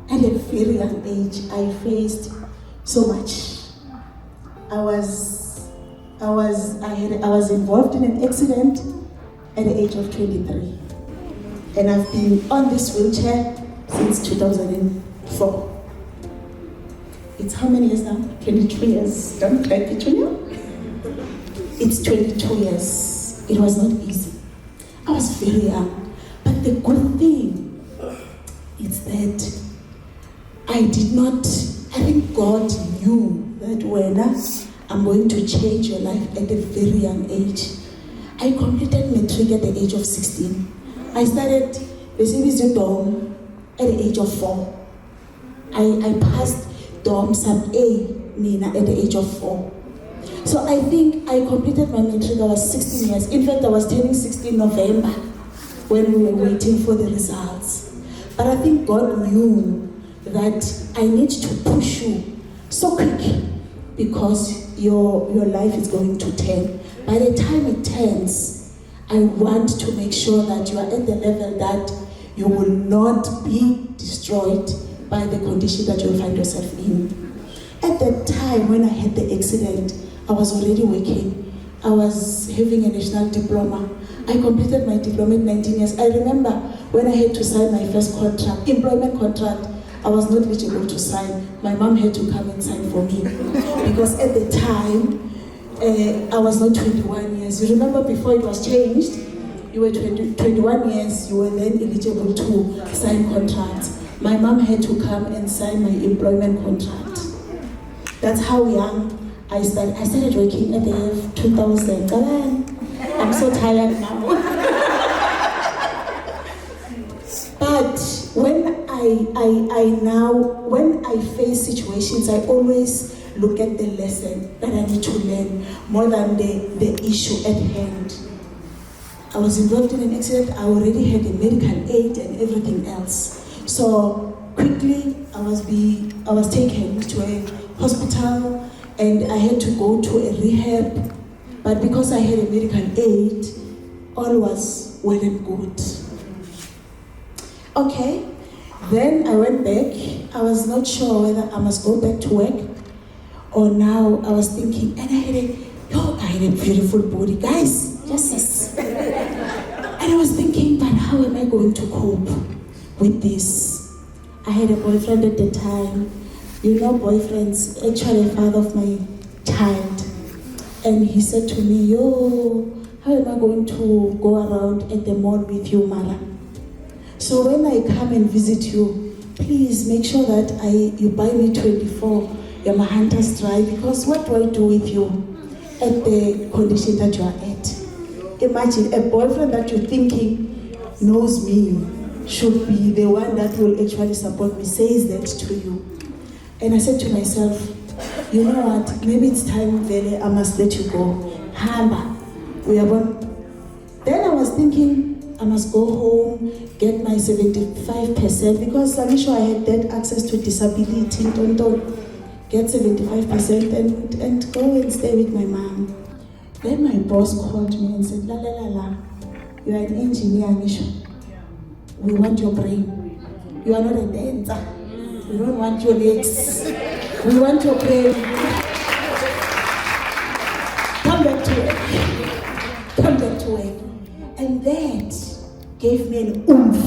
At a very young age, I faced so much. I was involved in an accident at the age of 23. And I've been on this wheelchair since 2004. It's how many years now? 22 years. Don't like it, Junior? It's 22 years. It was not easy. I was very young. But the good thing is that I think God knew that when I'm going to change your life at a very young age. I completed matric at the age of 16. I started the dorm at the age of 4. I passed dorm sub A, Nina, at the age of 4. So I think I completed my matric, I was 16 years. In fact, I was turning 16 November when we were waiting for the results. But I think God knew that I need to push you so quick because your life is going to turn. By the time it turns, I want to make sure that you are at the level that you will not be destroyed, by the condition that you'll find yourself in. At that time, when I had the accident, I was already working. I was having a national diploma. I completed my diploma in 19 years. I remember when I had to sign my first contract, employment contract, I was not eligible to sign. My mom had to come and sign for me. Because at the time, I was not 21 years. You remember before it was changed, you were 21 years, you were then eligible to sign contracts. My mom had to come and sign my employment contract. That's how young I started. I started working at the year 2000. I'm so tired now. But when I face situations, I always look at the lesson that I need to learn more than the issue at hand. I was involved in an accident. I already had a medical aid and everything else. So quickly, I was taken to a hospital and I had to go to a rehab. But because I had a medical aid, all was well and good. Okay, then I went back. I was not sure whether I must go back to work or now I was thinking, and I had a beautiful body, guys, justice. And I was thinking, but how am I going to cope with this? I had a boyfriend at the time. You know, boyfriend's actually a father of my child. And he said to me, yo, how am I going to go around at the mall with you, Mara? So when I come and visit you, please make sure that you buy me 24 Yamahantas Dry, because what do I do with you at the condition that you are at? Imagine a boyfriend that you're thinking knows me, should be the one that will actually support me, says that to you. And I said to myself, you know what, maybe it's time, Vele, I must let you go. Hamba, we are born. Then I was thinking, I must go home, get my 75%, because I'm sure I had that access to disability, don't get 75% and go and stay with my mom. Then my boss called me and said, la, you are an engineer, Nisha. We want your brain. You are not a dancer. We don't want your legs. We want your brain. Come back to work. Come back to work. And that gave me an oomph.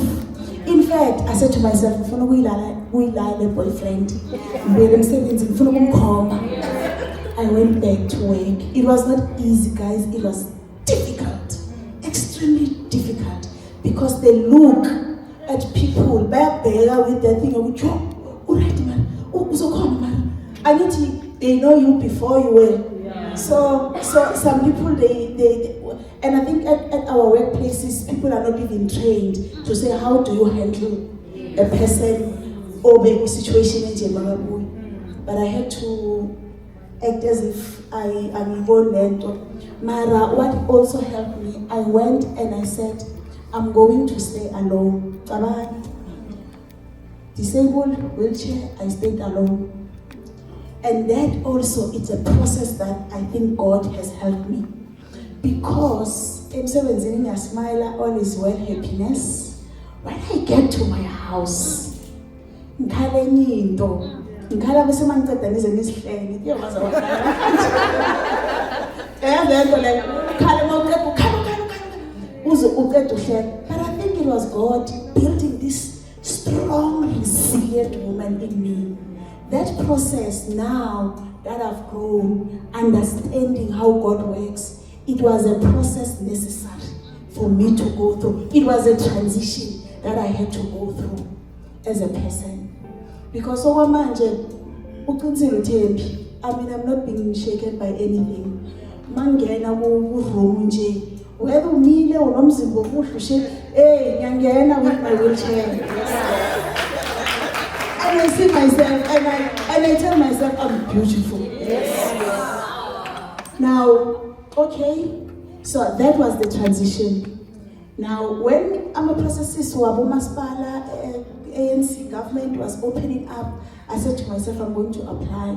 In fact, I said to myself, we lie a boyfriend. I went back to work. It was not easy, guys. It was difficult. Extremely difficult. Because they look at people back there with their thing, alright, man. They know you before you were. Yeah. So some people they and I think at our workplaces people are not even trained to say how do you handle a person or maybe situation in general. But I had to act as if I'm involved. Mara, what also helped me, I went and I said, I'm going to stay alone. Disabled, wheelchair, I stayed alone. And that also, it's a process that I think God has helped me. Because emsebenzini ngiyasmile, all is well, happiness. When I get to my house, ngikhala enye into. Ngikhala bese mangiceda ngize ngisihlele. Iyawazi wakhala. Lento like ukhala mawuqeda uze uqeda uhlele. But I think it was God building this strong, resilient woman in me. That process now that I've grown, understanding how God works, it was a process necessary for me to go through. It was a transition that I had to go through as a person. Because Thembi, I mean, I'm not being shaken by anything. Mangena room nje. Whether umile or nomzimbo muhle, hey, ngiyangena with my wheelchair. And I see myself and I tell myself I'm beautiful. Yes. Now, okay, so that was the transition. Now, when I'm a processes Wabo Maspala, ANC government was opening up, I said to myself, I'm going to apply.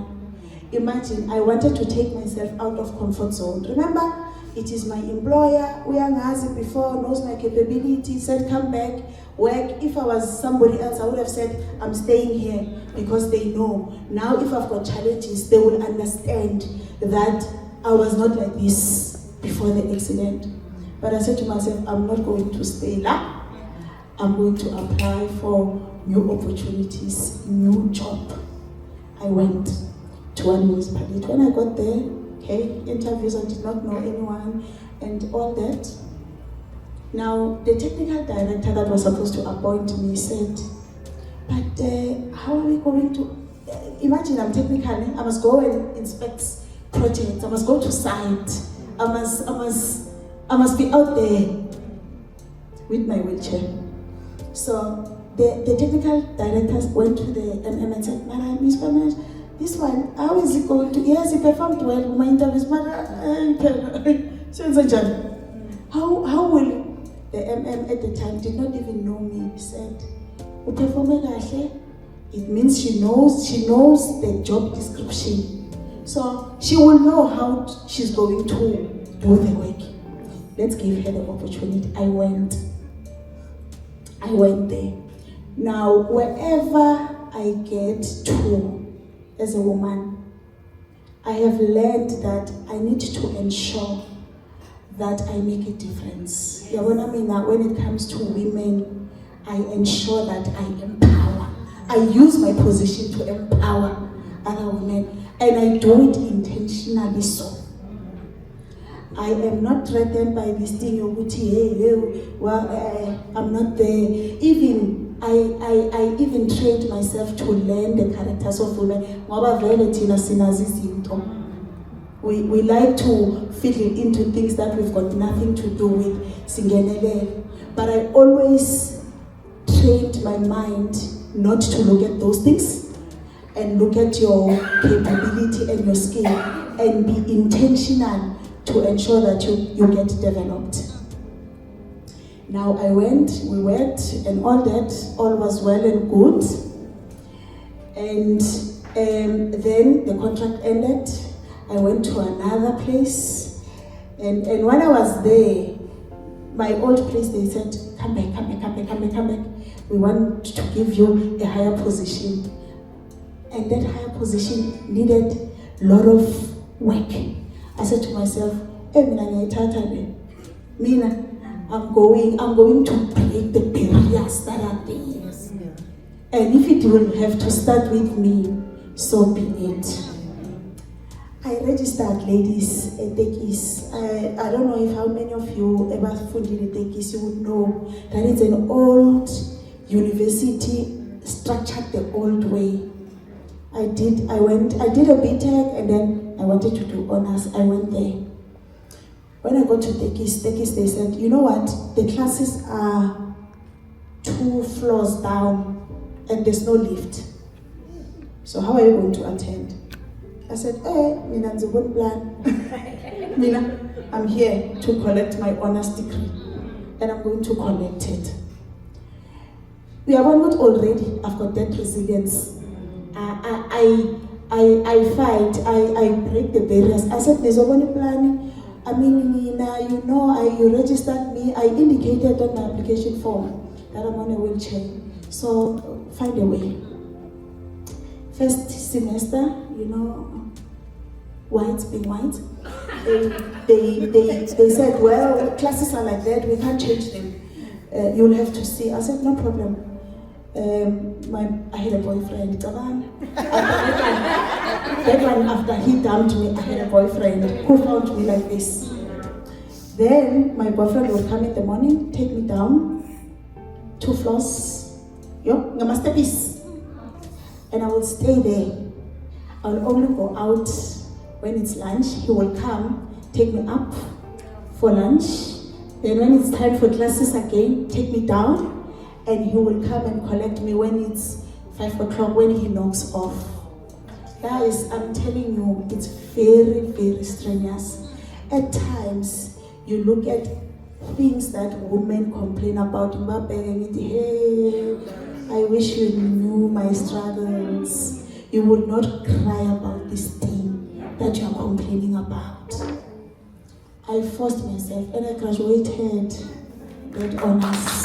Imagine, I wanted to take myself out of comfort zone. Remember, it is my employer, Uyangazi before, knows my capability, said come back. work. If I was somebody else, I would have said, I'm staying here because they know. Now, if I've got challenges, they will understand that I was not like this before the accident. But I said to myself, I'm not going to stay là. I'm going to apply for new opportunities, new job. I went to one municipality. When I got there, okay, interviews, I did not know anyone and all that. Now, the technical director that was supposed to appoint me said, but how are we going to, imagine I'm technical, I must go and inspect projects, I must go to site, I must be out there with my wheelchair. So the technical directors went to the MM and said, Miss Pamela, this one, how is it going to, yes, he performed well in my interviews, but how will, the MM at the time did not even know me, he said, it means she knows the job description. So she will know how she's going to do the work. Let's give her the opportunity. I went there. Now, wherever I get to as a woman, I have learned that I need to ensure that I make a difference. Yeah, what I mean, that when it comes to women, I ensure that I empower. I use my position to empower other women, and I do it intentionally so. I am not threatened by this thing, I'm not there. Even I even trained myself to learn the characters of women. We like to fit into things that we've got nothing to do with. But I always trained my mind not to look at those things and look at your capability and your skill and be intentional to ensure that you get developed. Now we worked and all that, all was well and good. And then the contract ended. I went to another place. And when I was there, my old place, they said, come back. We want to give you a higher position. And that higher position needed a lot of work. I said to myself, Mina, I'm going to break the barriers that are there. And if it will have to start with me, so be it. I registered ladies at Tekis. I don't know if how many of you ever funded Tekis, you would know that it's an old university structured the old way. I did a BTech and then I wanted to do honors. I went there. When I got to Tekis, they said, you know what, the classes are 2 floors down and there's no lift. So how are you going to attend? I said, Mina, it's a good plan. Mina, I'm here to collect my honors degree and I'm going to collect it. We are one good already. I've got that resilience. I fight, I break the barriers. I said, there's one plan. I mean, Nina, you registered me. I indicated on my application form that I'm on a wheelchair. So find a way. First semester, whites being white, they said, well, classes are like that, we can't change them. You'll have to see. I said, no problem. I had a boyfriend. That one, after he dumped me, I had a boyfriend who found me like this. Then my boyfriend would come in the morning, take me down 2 floors, masterpiece, and I would stay there. I will only go out when it's lunch. He will come, take me up for lunch. Then when it's time for classes again, take me down. And he will come and collect me when it's 5 o'clock, when he knocks off. Guys, I'm telling you, it's very, very strenuous. At times, you look at things that women complain about. Hey, I wish you knew my struggles. You would not cry about this thing that you are complaining about. I forced myself and I graduated with honors.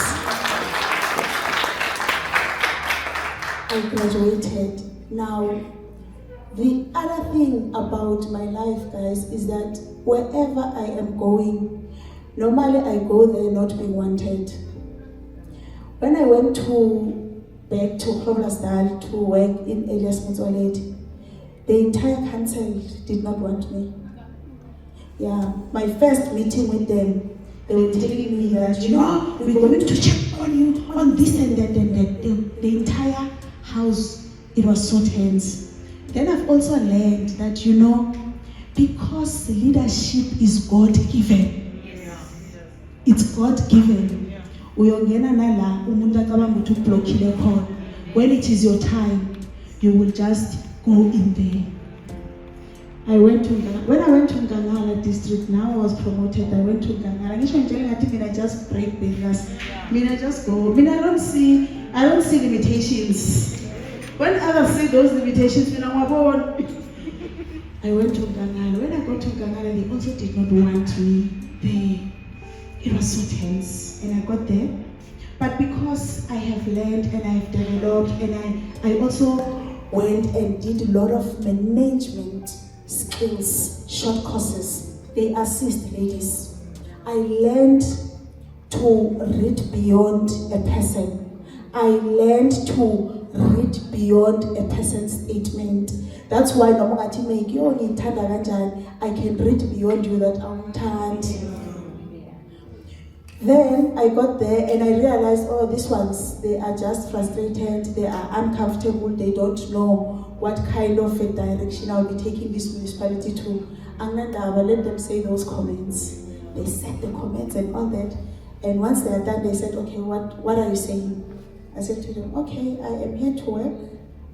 I graduated. Now, the other thing about my life, guys, is that wherever I am going, normally I go there not being wanted. When I went back to Groblersdal to work in Elias Motsoaledi, the entire council did not want me. Yeah, my first meeting with them, they were telling me that, we're going to check on you on this and that and that. The entire house, it was so tense. Then I've also learned that, because leadership is God-given. It's God-given. When it is your time, you will just go in there. When I went to Ngangala district, now I was promoted, I went to Ngangala. I just break barriers. I just go. I don't see limitations. When others see those limitations, I went to Ngangala. When I got to Ngangala, they also did not want me. It was so tense, and I got there. But because I have learned and I have developed, and I also went and did a lot of management skills, short courses. They assist ladies. I learned to read beyond a person. I learned to read beyond a person's statement. That's why I can read beyond you that I'm tired. Then I got there and I realized, these ones, they are just frustrated, they are uncomfortable, they don't know what kind of a direction I'll be taking this municipality to. And I will let them say those comments. They said the comments and all that. And once they are done, they said, okay, what are you saying? I said to them, okay, I am here to work.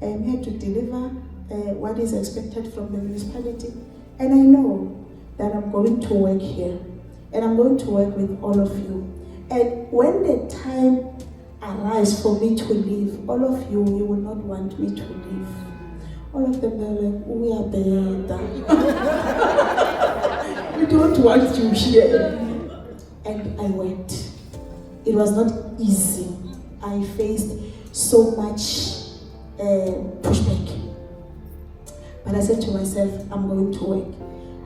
I am here to deliver what is expected from the municipality. And I know that I'm going to work here. And I'm going to work with all of you. And when the time arrives for me to leave, all of you will not want me to leave. All of them, they're like, we are better. We don't want you here. And I went. It was not easy. I faced so much pushback. But I said to myself, I'm going to work.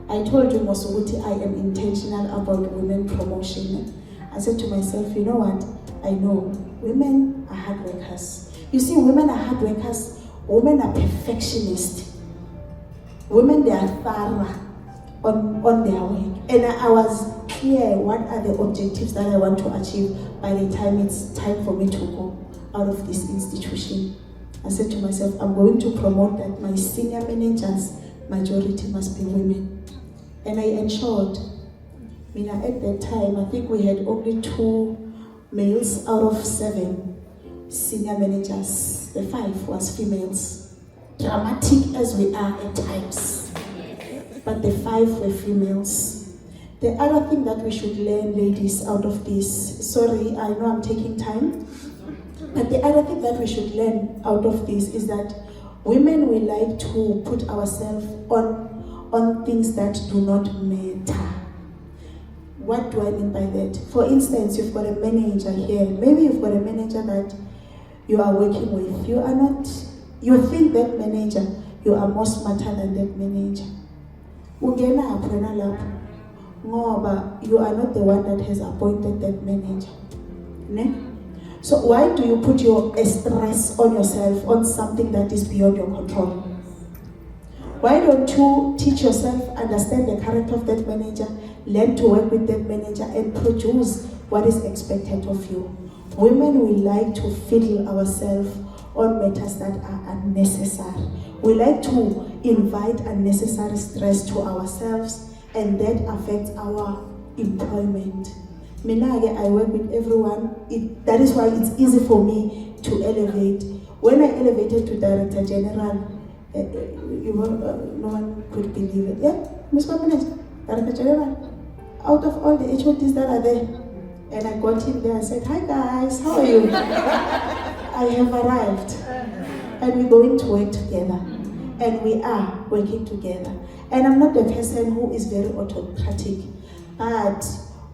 I told you, Mosuguti, I am intentional about women promotion. I said to myself, you know what? I know women are hard workers. You see, women are hard workers. Women are perfectionists. Women, they are thorough on their work. And I was clear what are the objectives that I want to achieve by the time it's time for me to go out of this institution. I said to myself, I'm going to promote that my senior managers, majority must be women. And I ensured, at that time, I think we had only 2 males out of 7 senior managers. The 5 was females. Dramatic as we are at times. But the 5 were females. The other thing that we should learn, ladies, out of this, sorry, I know I'm taking time, but the other thing that we should learn out of this is that women, we like to put ourselves on things that do not matter. What do I mean by that? For instance, you've got a manager here. Maybe you've got a manager that you are working with. You think that manager, you are more smarter than that manager. But you are not the one that has appointed that manager. Ne? So why do you put your stress on yourself on something that is beyond your control? Why don't you teach yourself, understand the character of that manager, learn to work with that manager and produce what is expected of you? Women, we like to fiddle ourselves on matters that are unnecessary. We like to invite unnecessary stress to ourselves, and that affects our employment. I work with everyone. That is why it's easy for me to elevate. When I elevated to Director General, no one could believe it. Yeah, Ms. Mabena, Director General, out of all the HODs that are there, and I got him there and said, hi guys, how are you? I have arrived, and we're going to work together, and we are working together. And I'm not the person who is very autocratic, but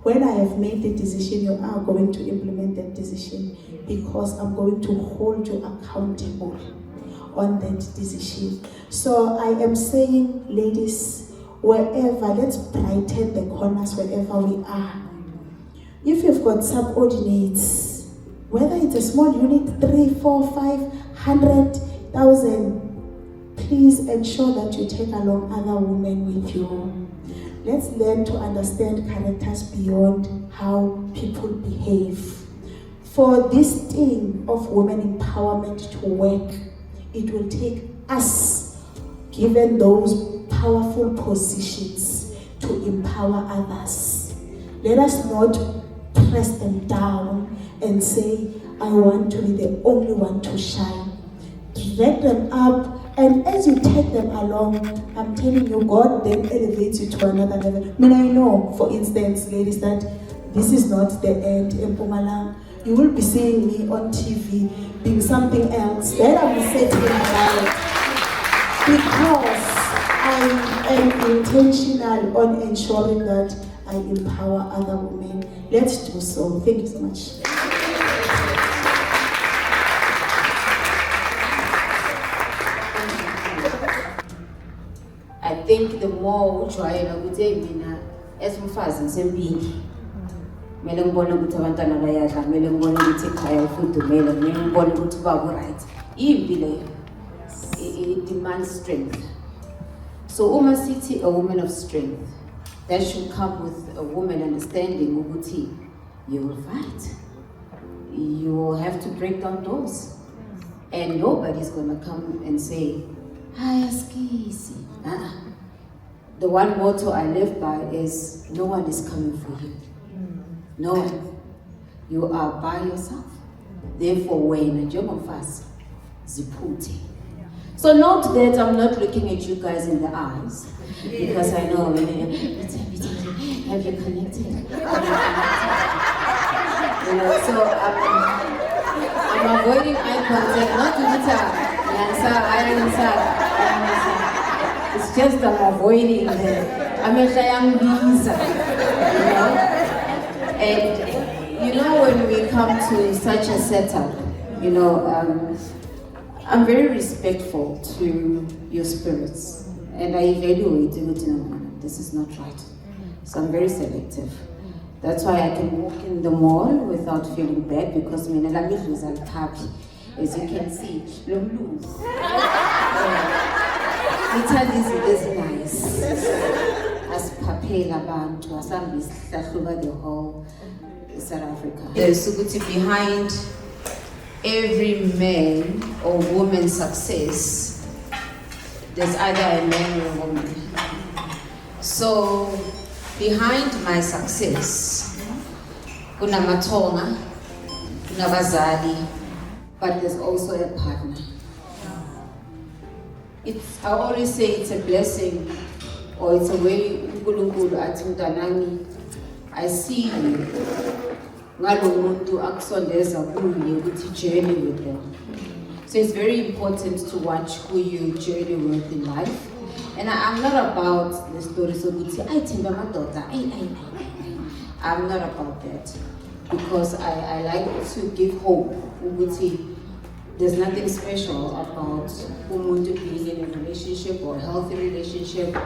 when I have made the decision, you are going to implement that decision. because I'm going to hold you accountable on that decision. So I am saying, ladies, wherever, let's brighten the corners wherever we are. If you've got subordinates, whether it's a small unit, 3, 4, 5, 100,000, please ensure that you take along other women with you. Let's learn to understand characters beyond how people behave. For this thing of women empowerment to work, it will take us, given those powerful positions, to empower others. Let us not press them down and say, I want to be the only one to shine. Drag them up, and as you take them along, I'm telling you, God then elevates you to another level. I mean, I know, for instance, ladies, that this is not the end in Mpumalanga. You will be seeing me on TV being something else that I'm setting about, because I am intentional on ensuring that I empower other women. Let's do so. Thank you so much. I think the more ujwayela ukuthi mina esumfazi ngisempini, kumele ngibone ukuthi abantwana bayadla, kumele ngibone ukuthi ekhaya ufudumele, kumele ngibone ukuthi ubaba right. Impilo it demands strength. So uma sithi a woman of strength, that should come with a woman understanding ukuthi you will fight. You will have to break down doors. And nobody's gonna come and say, hi, Askisi. The one motto I live by is, no one is coming for you. No one. You are by yourself. Therefore, when njengomfazi ziphuthe. So note that I'm not looking at you guys in the eyes, because I know, have you connected? You know, so I'm avoiding eye contact, not to it's just I'm avoiding the visa, you know? And you know, when we come to such a setup, you know, I'm very respectful to your spirits, and I evaluate this is not right. So I'm very selective. That's why I can walk in the mall without feeling bad, because as you can see, Italy is nice. As papela bantu, as the whole South Africa. There's behind every man or woman's success, there's either a man or a woman. So behind my success, kuna matonga, kuna bazali, but there's also a partner. I always say it's a blessing, or it's a way I see you. Journey with them. So it's very important to watch who you journey with in life. And I'm not about the stories of I'm not about that, because I like to give hope. There's nothing special about umuntu being in a relationship or a healthy relationship.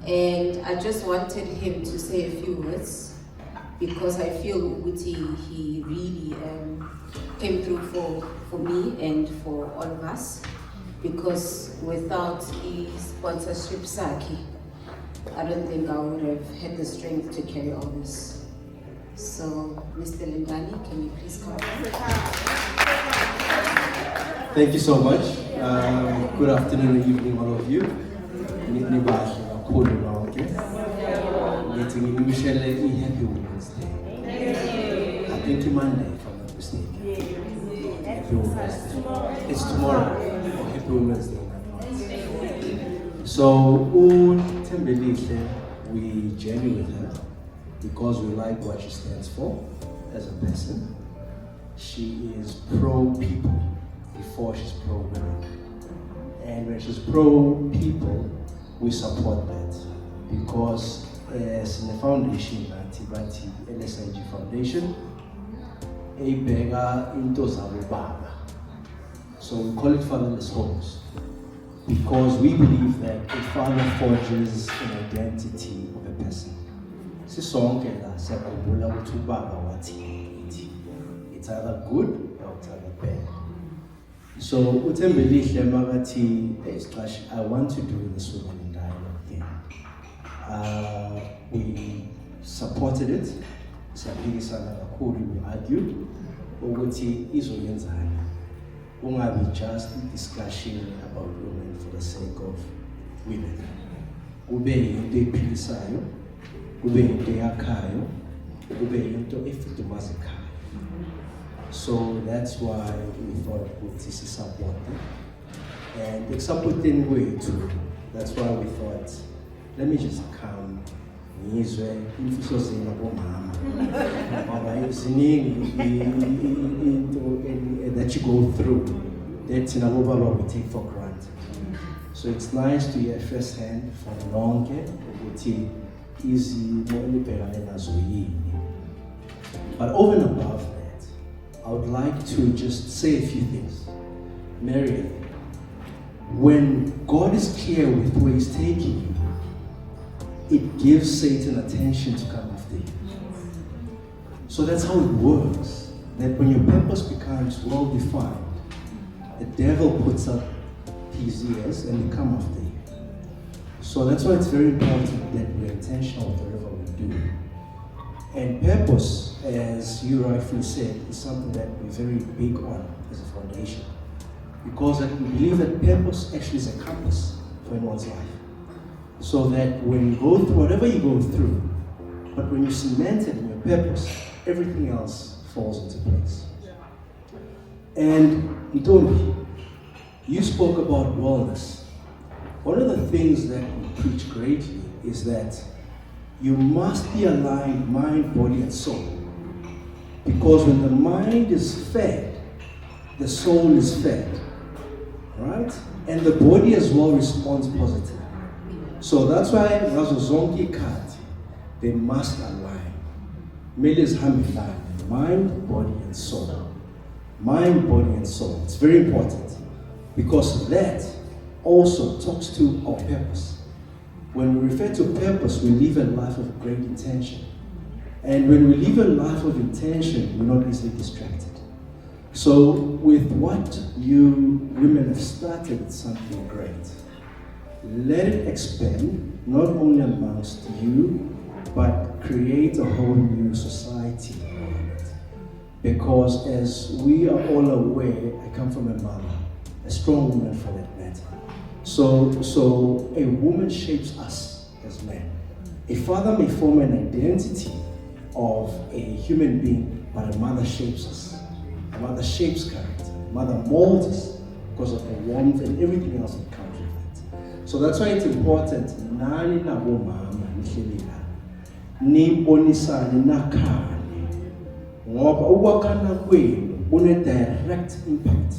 And I just wanted him to say a few words, because I feel he really came through for me and for all of us, because without his sponsorship Saki, I don't think I would have had the strength to carry all this. So, Mr. Lindani, can you please come? Thank you so much. Good afternoon and evening, all of you. Happy Women's Day. I think Monday, if I'm not mistaken. Happy Women's Day. It's tomorrow. Happy Women's Day. So, Thembi Likotsi, we journey with her because we like what she stands for as a person. She is pro-people before she's pro-women. And when she's pro-people, we support that, because sine-foundation nathi bathi LSIG Foundation eyibheka into zabobaba. So we call it fatherless homes because we believe that a father forges an identity of a person. Sisonke la siyakhumbula ukuthi ubaba wathi it's either good or it's either bad. So Thembi Mabena, I want to do this women in dialogue thing. We supported it. We argued. Ukuthi izoyenzani. Ungabi just discussion about women for the sake of women. Kube into ephilisayo, kube into yakhayo, kube into efudumaza ekhaya. So that's why we thought this is supported. And it's supporting way too. That's why we thought, let me just come. That you go through, that we take for granted. So it's nice to hear firsthand from Nonke, but over and above that, I would like to just say a few things. Marieth, when God is clear with where He's taking you, it gives Satan attention to come after you. So that's how it works. That when your purpose becomes well defined, the devil puts up his ears and they come after you. So that's why it's very important that we're intentional with whatever we do. And purpose, as you rightfully said, is something that we're very big on as a foundation. Because we believe that purpose actually is a compass for anyone's life. So that when you go through whatever you go through, but when you cement it in your purpose, everything else falls into place. And Ntombi, you spoke about wellness. One of the things that we preach greatly is that you must be aligned mind, body, and soul. Because when the mind is fed, the soul is fed, right? And the body as well responds positively. So that's why ngazo zonke ikhathi they must align. Kumele zihambelane, mind, body, and soul. Mind, body, and soul. It's very important because that also talks to our purpose. When we refer to purpose, we live a life of great intention. And when we live a life of intention, we're not easily distracted. So with what you women have started, it's something great. Let it expand, not only amongst you, but create a whole new society around it. Because as we are all aware, I come from a mother, a strong woman for that matter. So a woman shapes us as men. A father may form an identity of a human being, but a mother shapes us. A mother shapes character. A mother molds us because of the warmth and everything else that comes with it. So that's why it's important. Nani nabo mama nihleleka. Nibonisane nakhane. Ngoba ukwakhana kwenu kune direct impact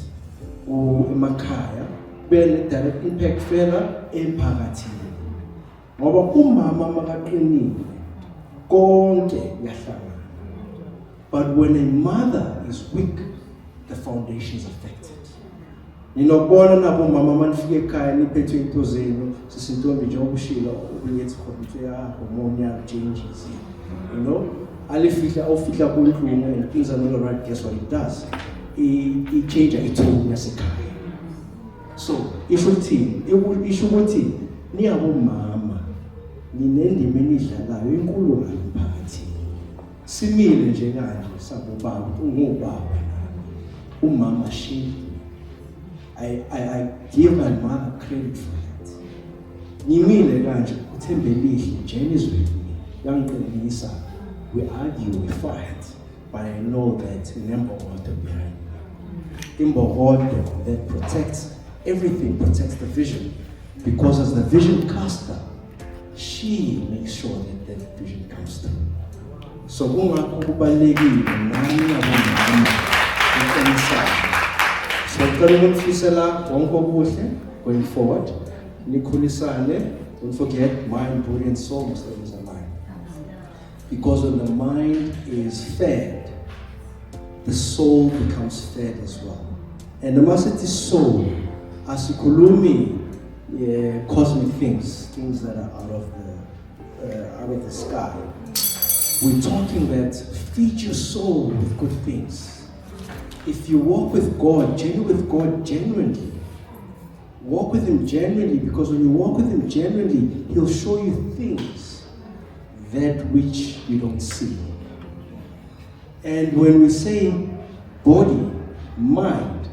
emakhaya, kune direct impact fela emphakathini. Ngoba umama makaqinile konke kuyahlangana. But when a mother is weak, the foundation is affected. Ninobona nabo mama manifike ekhaya niphethwe into zenu sisintombi nje okushila ubuyethi khona ya hormonal changes. You know, alifihla ofihla kunhlungu and things are not right. Guess what it does? It change itone yasekhaya. So isho ukuthi niyabo mama ninendima enidlalayo enkulu emphakathini. Simile nje kanje sabobaba ungubaba umama shaped me. I give my mother credit for that. Nimile kanje uThembelihle Jenizwe yangiqinisa. We argue, we fight, but I know that Nembogodo behind me. Imbogodo that protects everything, protects the vision. Because as the vision caster, she makes sure that that vision comes through. So kungakho kubalekile nani nabomama inside. So ngicela ukufisela wonke okuhle going forward. Nikhulisane, don't forget mind, body and soul must always align. Because when the mind is fed, the soul becomes fed as well. And the Masiti soul, asikulumi, cosmic things that are out of the sky. We're talking that feed your soul with good things. If you walk with God genuinely, walk with Him genuinely, because when you walk with Him genuinely, He'll show you things that which you don't see. And when we say body, mind,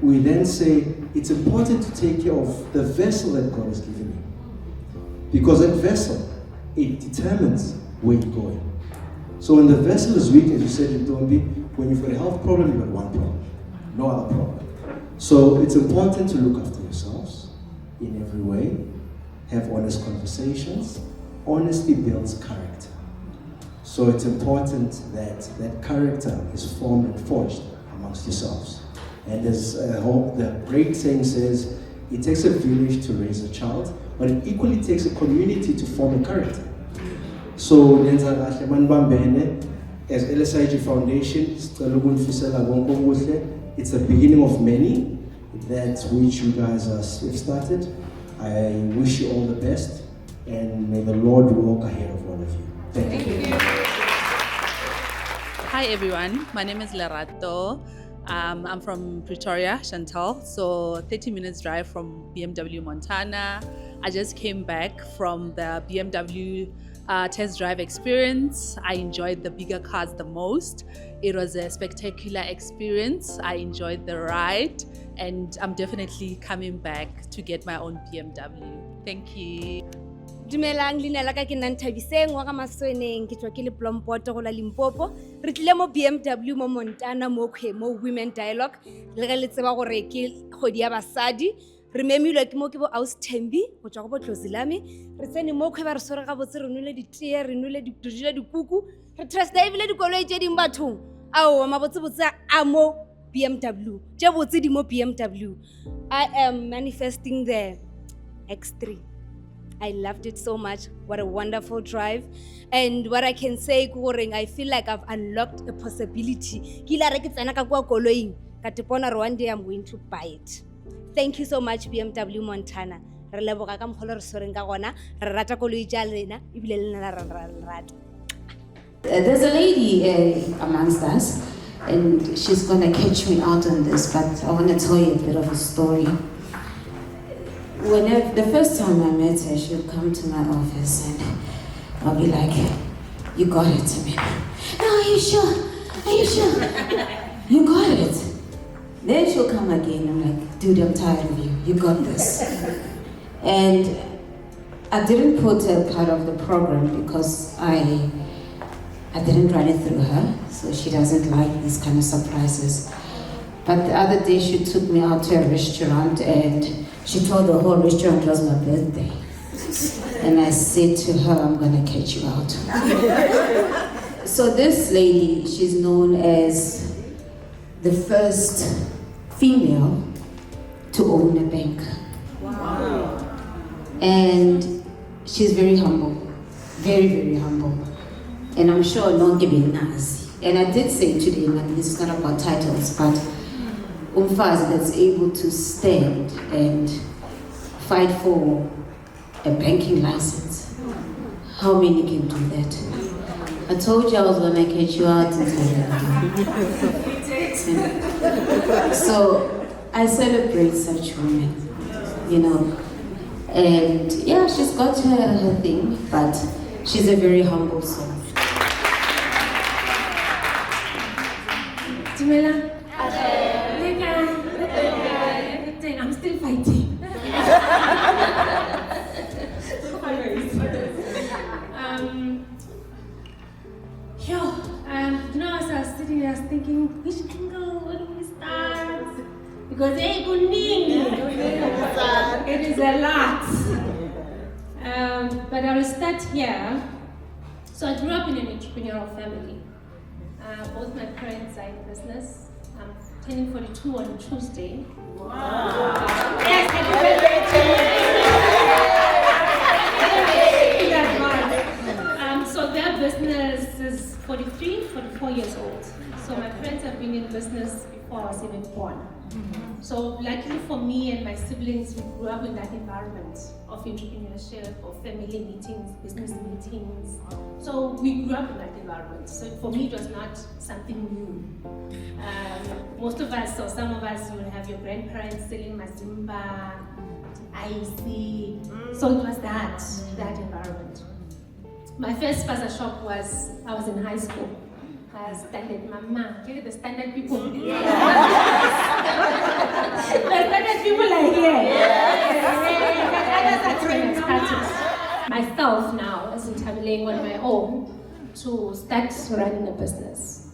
we then say it's important to take care of the vessel that God has given you. Because that vessel, it determines where you're going. So when the vessel is weak, as you said in Ntombi, when you've got a health problem, you've got one problem, no other problem. So it's important to look after yourselves in every way, have honest conversations. Honesty builds character. So it's important that that character is formed and forged amongst yourselves. And as the great saying says, it takes a village to raise a child, but it equally takes a community to form a character. So as LSIG Foundation, it's the beginning of many that which you guys have started. I wish you all the best, and may the Lord walk ahead of all of you. Thank you. Hi everyone, my name is Lerato. I'm from Pretoria, Chantal, so 30 minutes drive from BMW Montana. I just came back from the BMW test drive experience. I enjoyed the bigger cars the most. It was a spectacular experience. I enjoyed the ride, and I'm definitely coming back to get my own BMW. Thank you. Dumelang, leina la ka ke Nthabeleng wa ka Masweneng, ke tswa ke le Plompoto go la Limpopo. Re tlile mo BMW mo Montana mo Women Dialogue. Le re le tseba gore ke kgodi ya basadi. Re memilwe ke mo ke bo Aus Thembi go tswa go bo Tlozilami. Re tsene mo ba re sore ga botse re nule ditee, re nule dikuku. Re trust ebile dikoloi tse ding bathong. Ao ma botse a mo BMW. Tse botse di mo BMW. I am manifesting the X3. I loved it so much. What a wonderful drive. And what I can say, I feel like I've unlocked a possibility. One day I'm going to buy it. Thank you so much, BMW Montana. There's a lady amongst us, and she's gonna catch me out on this, but I want to tell you a bit of a story. The first time I met her, she would come to my office and I'll be like, "You got it, Tamina." "No, are you sure? Are you sure?" "You got it." Then she'll come again. I'm like, "Dude, I'm tired of you. You got this." And I didn't put her part of the program because I didn't run it through her, so she doesn't like these kind of surprises. But the other day she took me out to a restaurant and she told the whole restaurant it was my birthday. And I said to her, "I'm gonna catch you out." So this lady, she's known as the first female to own a bank. Wow. And she's very humble, very, very humble. And I'm sure no giving Nazi. And I did say today, man, this is not about titles, but umfazi that's able to stand and fight for a banking license. How many can do that? I told you I was gonna catch you out. So I celebrate such women, you know. And yeah, she's got her thing, but she's a very humble soul. Jamila? I'm still fighting. As I was sitting there, I was thinking, which angle, where do we start? Because it is a lot. But I will start here. So I grew up in an entrepreneurial family. Both my parents are in business. I'm turning 42 on Tuesday. Wow. Yes, happy birthday to you. So their business years old. So my parents have been in business before I was even born. So luckily for me and my siblings, we grew up in that environment of entrepreneurship, of family meetings, business meetings. So we grew up in that environment. So for me, it was not something new. Most of us, or some of us, will have your grandparents selling mazimba, IC. So it was that environment. My first spaza shop was, I was in high school. Standard mama, the standard people. The standard people are here. That's when I started myself now as Nthabeleng on my own to start running a business.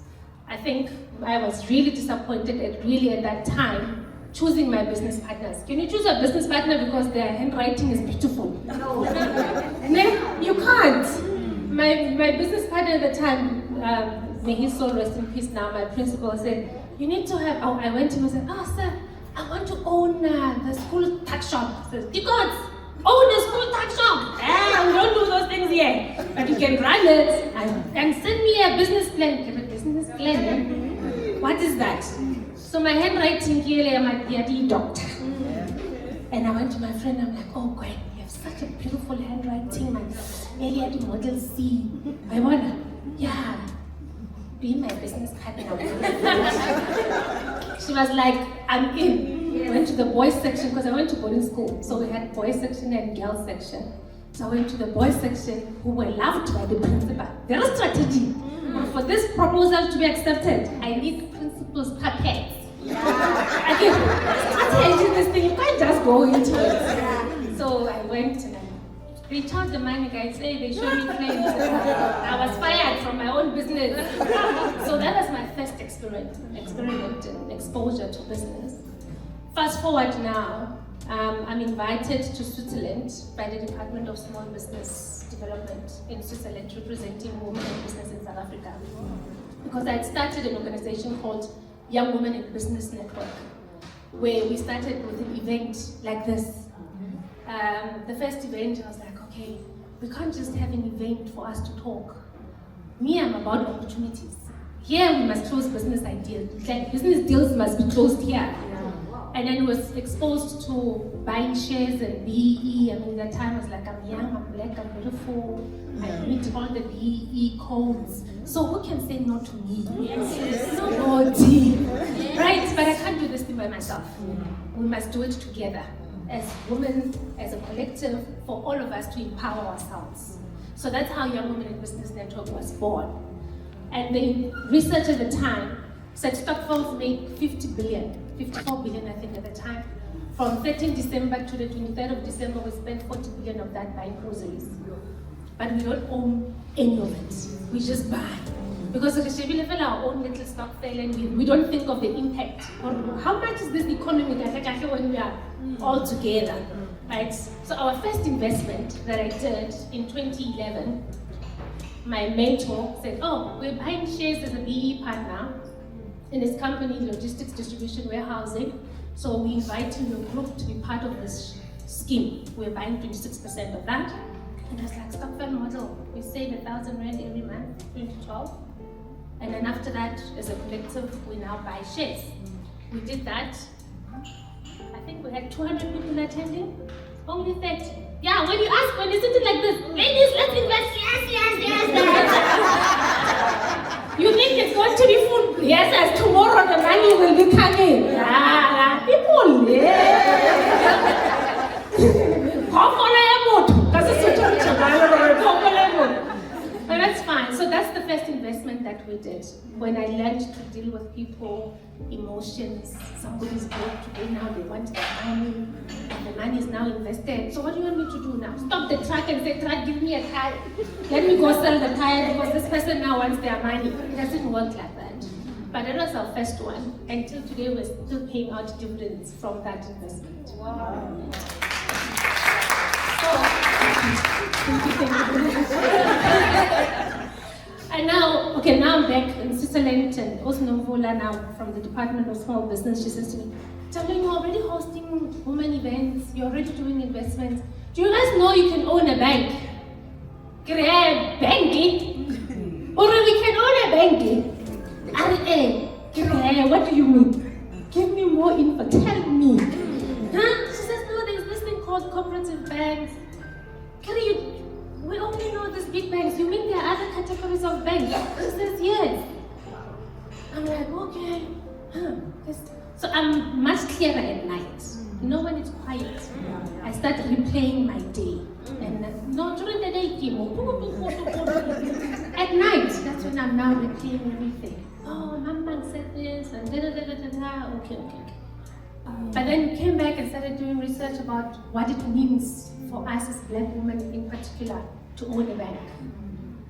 I think I was really disappointed at that time choosing my business partners. Can you choose a business partner because their handwriting is beautiful? No. You can't. My business partner at the time, may his soul rest in peace now, my principal said, you need to have, I went to him and said, sir, I want to own the school tuck shop. He says, you can't own the school tuck shop. We don't do those things here. But you can run it and send me a business plan. Okay, but business plan? What is that? So my handwriting here, I'm a PhD doctor. And I went to my friend, I'm like, oh, Gwen, you have such a beautiful handwriting. My Marieth Model C. I wanna, yeah. Be my business partner. She was like, I'm in. Went to the boys section because I went to boarding school. So we had boys section and girls section. So I went to the boys section who were loved by the principal. Their strategy. For this proposal to be accepted, I need principal's puppets. I can strategy this thing, you can't just go into it. So I went and they charged the money, guys, they showed me claims. I was fired from my own business. So that was my first experiment and exposure to business. Fast forward now, I'm invited to Switzerland by the Department of Small Business Development in Switzerland, representing women in business in South Africa. Because I had started an organization called Young Women in Business Network, where we started with an event like this. The first event, I was like, okay, we can't just have an event for us to talk. Me, I'm about opportunities. Here, we must close business ideas. Like business deals must be closed here. And then was exposed to buying shares and BEE. I mean, that time I was like, I'm young, I'm black, I'm beautiful. I meet all the BEE codes. So who can say no to me? Nobody. Right? But I can't do this thing by myself. We must do it together. As women, as a collective, for all of us to empower ourselves. So that's how Young Women in Business Network was born. And the research at the time said Stockholm made 54 billion I think at the time. From 13 December to the 23rd of December, we spent 40 billion of that buying groceries. But we don't own any of it. We just buy. Because we live in our own little stock sale and we don't think of the impact. Or how much is this economy when we are all together, right? So our first investment that I did in 2011, my mentor said, oh, we're buying shares as a BE partner in this company, logistics, distribution, warehousing. So we invite you, your group, to be part of this scheme. We're buying 26% of that. And I was like, Stockholm model, we save 1,000 rand every month, 2012. And then after that, as a collective, we now buy shares. We did that. I think we had 200 people attending, only 30. Yeah, when you sit it like this, ladies, let's invest, yes. You think it's going to be full? Yes, as tomorrow the money will be coming. People, yeah. But that's fine. So that's the first investment that we did. When I learned to deal with people, emotions, somebody's broke today, now they want the money, and the money is now invested. So what do you want me to do now? Stop the truck and say, truck, give me a tire. Let me go sell the tire because this person now wants their money. It doesn't work like that. But that was our first one. Until today, we're still paying out dividends from that investment. Wow. And now I'm back in Switzerland and also Nomvula now from the Department of Small Business. She says to me, Nthabeleng, you're already hosting women events, you're already doing investments. Do you guys know you can own a bank? Banking? Or we can own a banking? What do you mean? Give me more info, tell me. Huh? She says, no, there's this thing called cooperative banks. We only know these big banks. You mean there are other categories of banks? She says, yes. I'm like, okay. So I'm much clearer at night. You know, when it's quiet, I start replaying my day. And no, during the day, at night, that's when I'm now replaying everything. Oh, Mama said this, and da-da-da-da-da-da. Okay. But then came back and started doing research about what it means for us as Black women in particular to own a bank.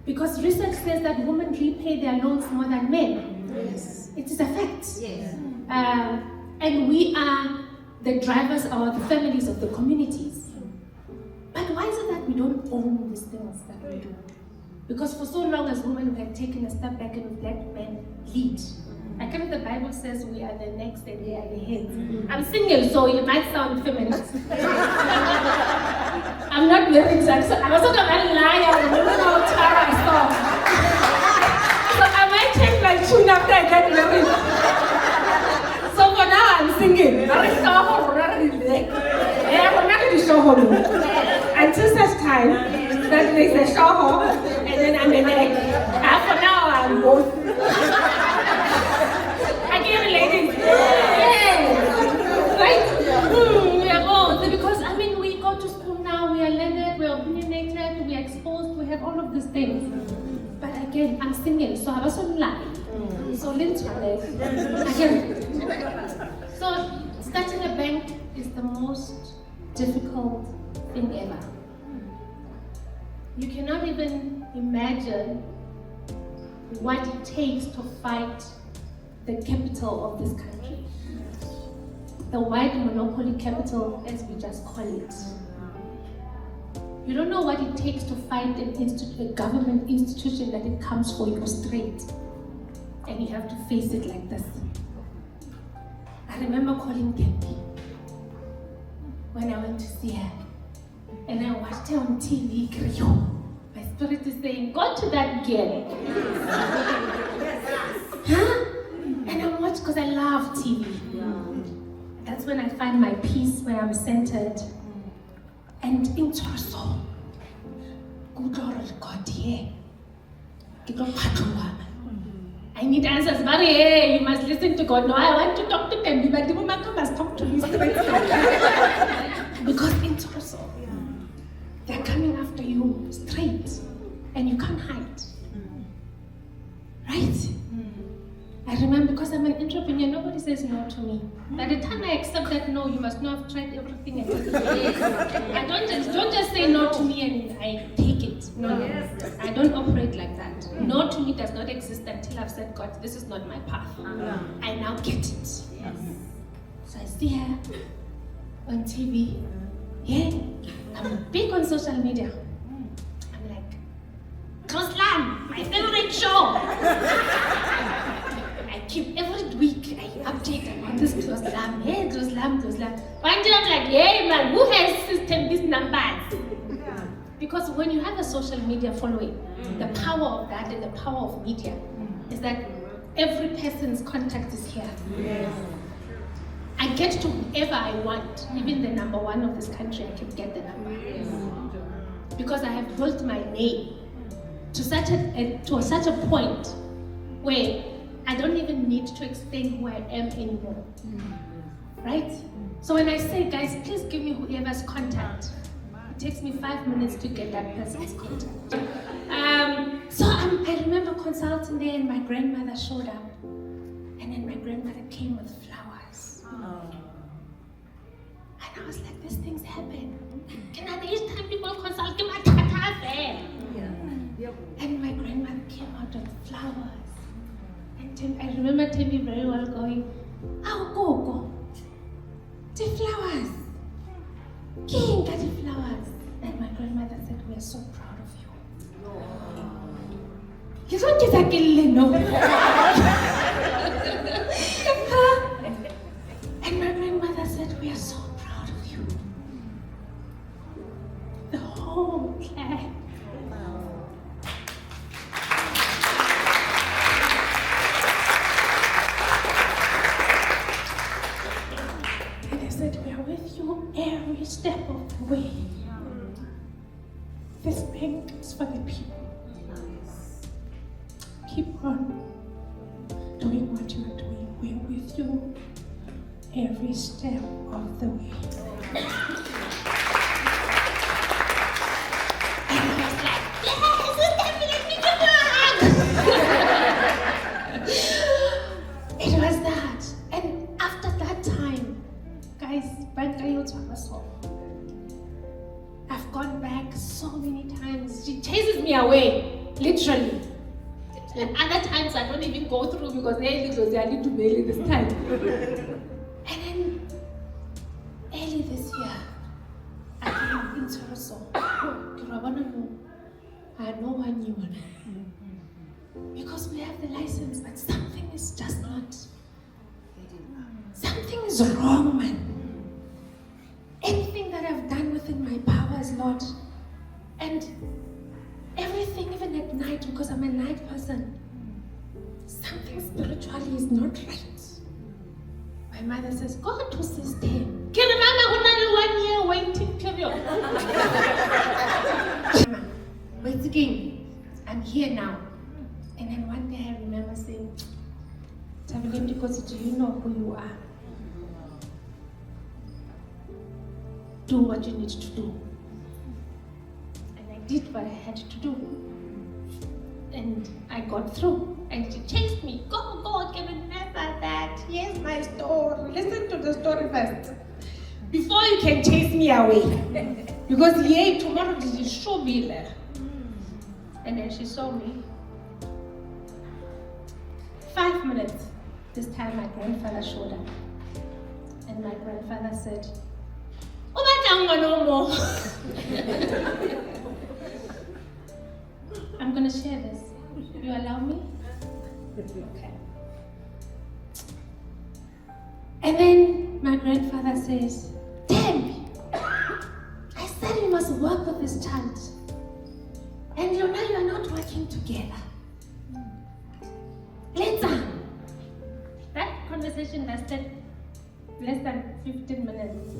Because research says that women repay their loans more than men. Yes. It is a fact. Yes. And we are the drivers or the families of the communities. But why is it that we don't own these things that we do? Because for so long as women we have taken a step back and Black men lead. I kind of the Bible says we are the next and we are the heads. I'm single, so it might sound feminist. I'm not married, so I was sort of a liar. I don't know how Tara I saw. So I might change my tune after I get married. So for now I'm singing. Until such time that there's a show and then I'm a neck. For now I'm both. Again, ladies. Right? We are both. Because I mean we go to school now, we are learned, we are opinionated, we are exposed, we have all of these things. But again, I'm single, so I was online. So literally, again. So starting a bank is the most difficult thing ever. You cannot even imagine what it takes to fight the capital of this country. The white monopoly capital, as we just call it. You don't know what it takes to fight a government institution that it comes for you straight. And you have to face it like this. I remember calling Thembi when I went to see her. And I watched her on TV, my spirit is saying, go to that girl. Huh? And I watched because I love TV. That's when I find my peace, where I'm centered. And in Torso, good Lord God, yeah. I need answers. Mary, you must listen to God. No, I want to talk to Thembi, but the woman must talk to me straight. Because in Torso, they're coming after you straight, and you can't hide. Right? I remember, because I'm an entrepreneur, nobody says no to me. By the time I accept that no, you must not have tried everything. I don't just say no to me and I take it. No, I don't operate like that. No to me does not exist until I've said, God, this is not my path. I now get it. So I see her on TV. Yeah, I'm big on social media. I'm like, Toslam, my favorite show. I keep every week, I update about this Toslam. Hey, Toslam. One day I'm like, hey man, who has system these numbers? Because when you have a social media following, the power of that and the power of media is that every person's contact is here. I get to whoever I want, even the number one of this country, I can get the number. Because I have built my name to such a point where I don't even need to explain who I am anymore. Right? So when I say, guys, please give me whoever's contact, it takes me 5 minutes to get that person's contact. So I remember consulting there, and my grandmother showed up. And then my grandmother came with flowers. And I was like, these things happen. And each time people consult, and my grandmother came out with flowers. And I remember Thembi very well going, oh, go. The flowers. King, got the flowers. And my grandmother said, we are so proud of you. You don't get a kill, no. And my grandmother said, we are so proud of you. The whole clan. step of the way. This bank is for the people. Keep on doing what you are doing. We're with you every step of the way. It was that. And after that time, guys, I've gone back so many times. She chases me away, literally. And other times I don't even go through because hey, it was early to Bailey this time. And then early this year, I came into Rosso. I know one new one. Because we have the license, but something is just not. Something is wrong, man. Anything that I've done within my powers, Lord, and everything, even at night, because I'm a night person, something spiritually is not right. My mother says, go to sister. Can remember 1 year waiting period. Wait again. I'm here now. And then one day I remember saying, Nthabeleng Likotsi, do you know who you are? Do what you need to do. And I did what I had to do. And I got through. And she chased me. Go, can remember that. Here's my story. Listen to the story first. Before you can chase me away. Because tomorrow she show me there. And then she saw me. 5 minutes. This time my grandfather showed up. And my grandfather said, no more. I'm going to share this. You allow me? Okay. And then my grandfather says, Thembi, I said you must work with this child. And now you are not working together. Later, that conversation lasted less than 15 minutes.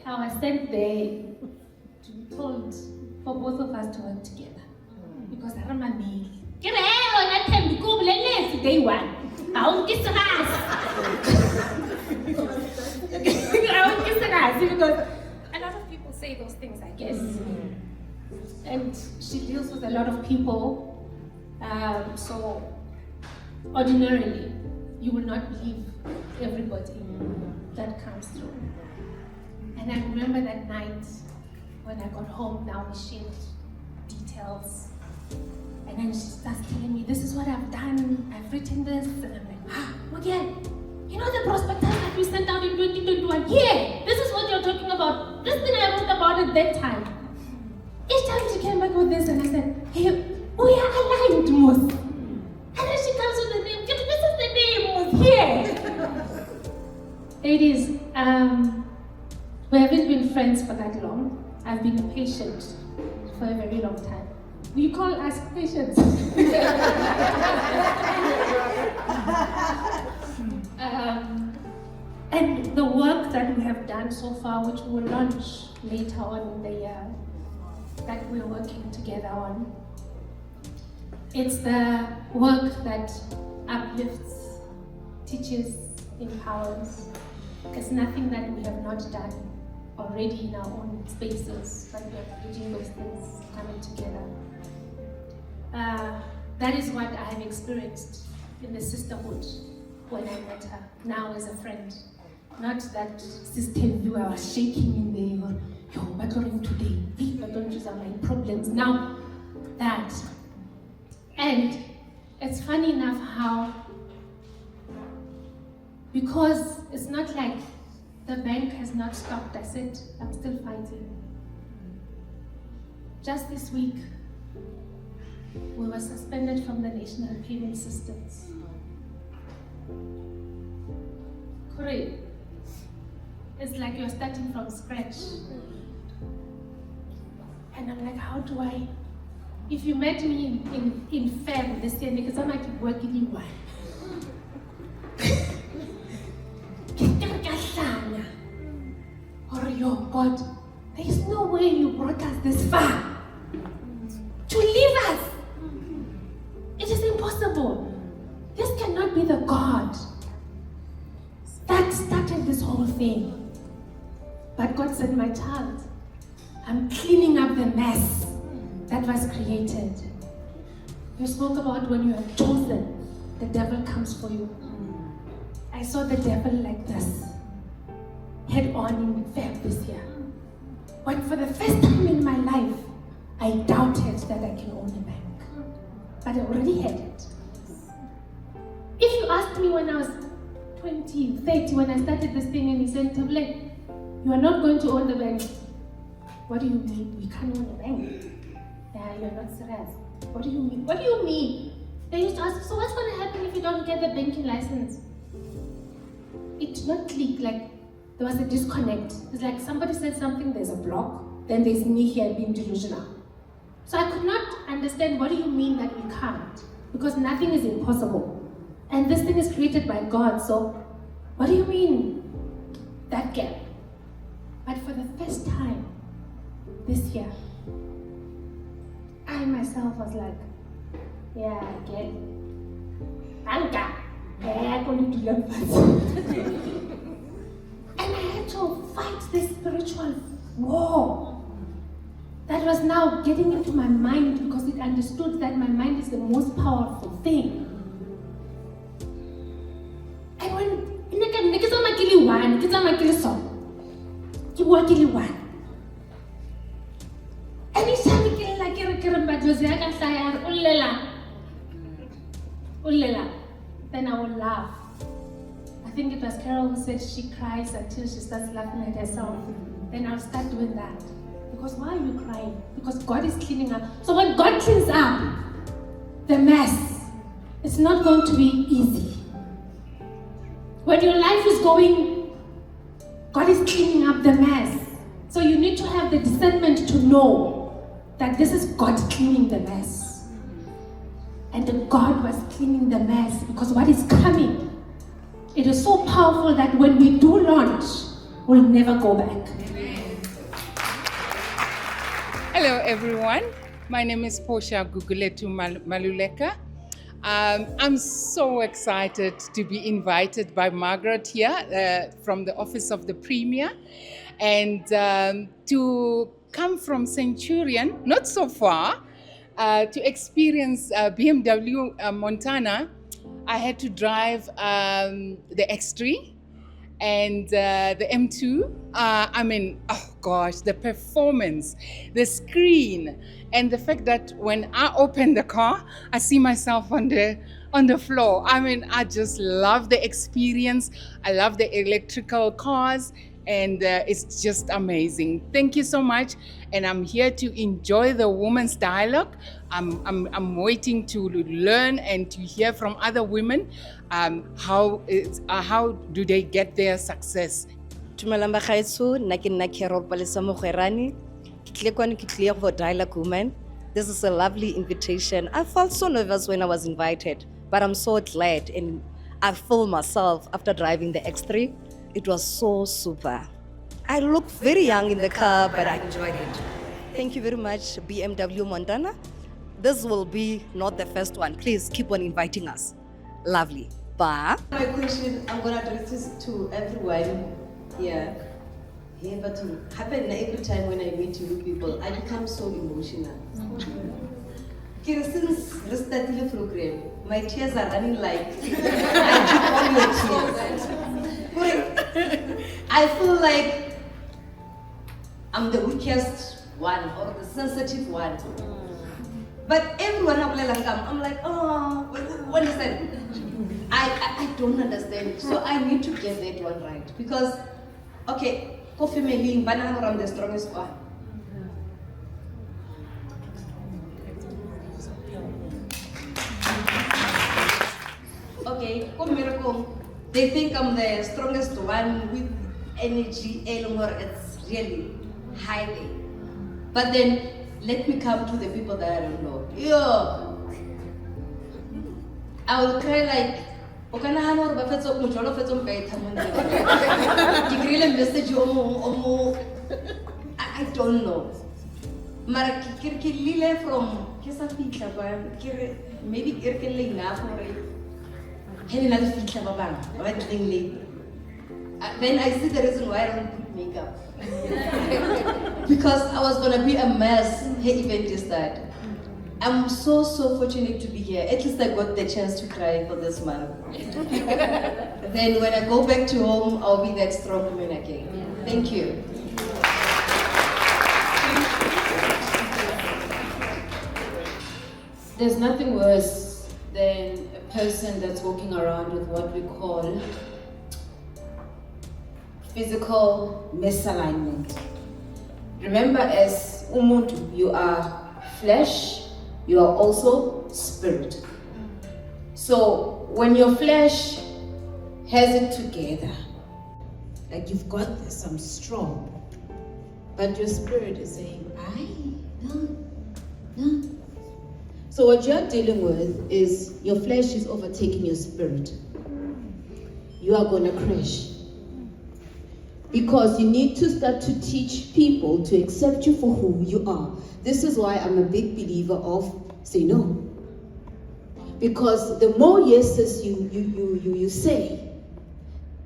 I was sent there to be told for both of us to work together. Because I'm a male. Day one. I won't kiss her ass. Because a lot of people say those things, I guess. And she deals with a lot of people. So ordinarily, you will not believe everybody that comes through. And I remember that night when I got home, now we shared details. And then she starts telling me, this is what I've done, I've written this. And I'm like, again, you know the prospectus that we sent out in 2021? Yeah, this is what you're talking about. This thing I wrote about at that time. Each time she came back with this and I said, hey, we are aligned, Moose. And then she comes with the name, this is the name, Moose, here. Ladies, we haven't been friends for that long. I've been patient for a very long time. We call us patience. And the work that we have done so far, which we will launch later on in the year, that we're working together on, it's the work that uplifts, teaches, empowers. It's nothing that we have not done already in our own spaces, but we are bridging those things coming together. That is what I have experienced in the sisterhood when I met her, now as a friend. Not that sister view I was shaking in the, yo, battling today, these are my problems. Now, that. And it's funny enough how, because it's not like the bank has not stopped, I said, I'm still fighting. Just this week, we were suspended from the national payment systems. Correct. It's like you're starting from scratch. And I'm like, how do I? If you met me in Feb this year, because I'm like working in one. yo, God, there is no way you brought us this far to leave us. It is impossible. This cannot be the God that started this whole thing. But God said, my child, I'm cleaning up the mess that was created. You spoke about when you are chosen, the devil comes for you. I saw the devil like this, head on in Feb this year. When for the first time in my life, I doubted that I can own a bank. But I already had it. If you asked me when I was 20, 30, when I started this thing and he said, Nthabeleng, you are not going to own the bank. What do you mean? We can't own a bank. Yeah, you're not serious. What do you mean? What do you mean? They used to ask, so what's going to happen if you don't get the banking license? It did not click, like there was a disconnect. It's like somebody said something, there's a block, then there's me here being delusional. So I could not understand, what do you mean that we can't? Because nothing is impossible. And this thing is created by God, so what do you mean? That gap. But for the first time this year, I myself was like, yeah, I get it. Anka. And I had to fight this spiritual war that was now getting into my mind, because it understood that my mind is the most powerful thing. And when then I would laugh. I think it was Carol who said she cries until she starts laughing at herself. Then I'll start doing that. Because why are you crying? Because God is cleaning up. So when God cleans up the mess, it's not going to be easy. When your life is going, God is cleaning up the mess. So you need to have the discernment to know that this is God cleaning the mess. And God was cleaning the mess, because what is coming, it is so powerful that when we do launch, we'll never go back. Hello everyone, my name is Portia Guguletu Maluleka. I'm so excited to be invited by Margaret here from the Office of the Premier, and to come from Centurion, not so far, to experience BMW Montana. I had to drive the X3 and the M2. I mean, oh gosh, the performance, the screen, and the fact that when I open the car, I see myself on the floor. I mean, I just love the experience. I love the electrical cars, and it's just amazing. Thank you so much, and I'm here to enjoy the women's dialogue. I'm waiting to learn and to hear from other women how do they get their success. Tumalamba Khaitsu, Nakin Carol Palesamo Kherani, Kitlekwan for Dialogue Women. This is a lovely invitation. I felt so nervous when I was invited, but I'm so glad, and I feel myself after driving the X3. It was so super. I looked very young in the car, but I enjoyed it. Thank you very much, BMW Montana. This will be not the first one. Please keep on inviting us. Lovely. Bye. My question, I'm going to address this to everyone here. Yeah, but it happens every time when I meet you people, I become so emotional. Since we started the program, my tears are running like I keep all your tears. I feel like I'm the weakest one or the sensitive one. But everyone I'm like, oh, what is that? I don't understand. So I need to get that one right. Because, okay, coffee making, banana, I'm the strongest one. Okay, they think I'm the strongest one with energy, it's really high. But then, let me come to the people that I don't know. Yo, I will cry like, message I don't know. Mara ke lile from ke sa fitla ba maybe ke le enough for he na le fitla ba bang ba tleng late. Then I see the reason why I don't put makeup. Because I was gonna be a mess hey event is that. I'm so fortunate to be here. At least I got the chance to cry for this month. Then when I go back to home, I'll be that strong woman again. Thank you. There's nothing worse than a person that's walking around with what we call physical misalignment. Remember, as umuntu, you are flesh, you are also spirit. So when your flesh has it together, like you've got this, I'm strong, but your spirit is saying, no. So what you're dealing with is your flesh is overtaking your spirit. You are gonna crash. Because you need to start to teach people to accept you for who you are. This is why I'm a big believer of say no. Because the more yeses you say,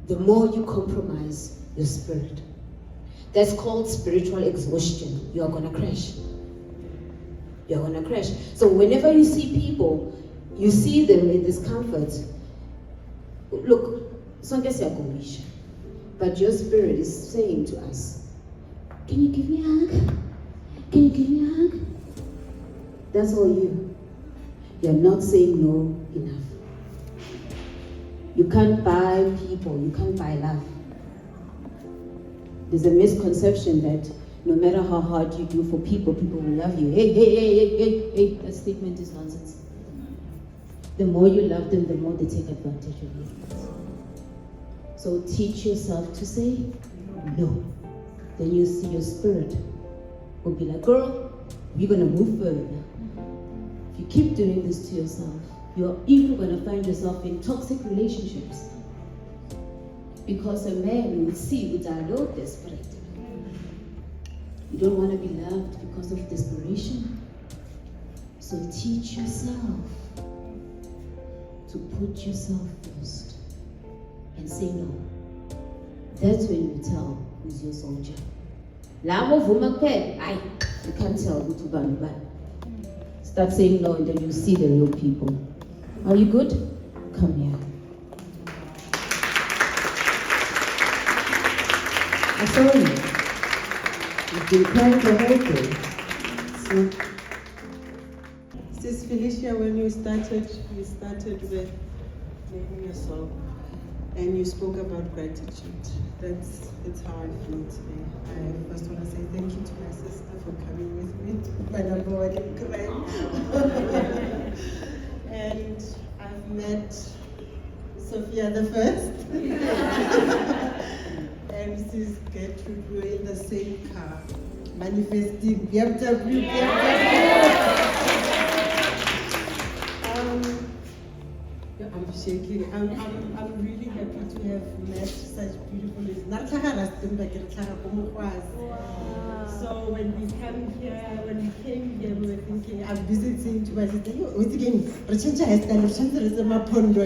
the more you compromise your spirit. That's called spiritual exhaustion. You are gonna crash. You're gonna crash. So whenever you see people, you see them in discomfort. Look, but your spirit is saying to us, can you give me a hug? Can you give me a hug? That's all you. You're not saying no enough. You can't buy people, you can't buy love. There's a misconception that no matter how hard you do for people, people will love you. Hey, that statement is nonsense. The more you love them, the more they take advantage of you. So teach yourself to say no. Then you see your spirit will be like, girl, we're gonna move further. If you keep doing this to yourself, you're even gonna find yourself in toxic relationships. Because a man will see with a lot desperate. You don't want to be loved because of desperation. So teach yourself to put yourself first and say no. That's when you tell who's your soldier. You can't tell who to ban. Start saying no and then you see the real people. Are you good? Come here. I'm sorry. You've been crying the whole day. So, Sis Felicia, when you started with making a song, and you spoke about gratitude. That's how I feel today. I first want to say thank you to my sister for coming with me. My number one in crime. And I've met Sophia the first. And Sis Gertrude, we were in the same car, manifesting BMW. I'm shaking. I'm really happy to have met such beautiful ladies. So when we came here, we were thinking, I'm visiting to my sister. What's again? Rechange hairstyle, rechange is my pondo.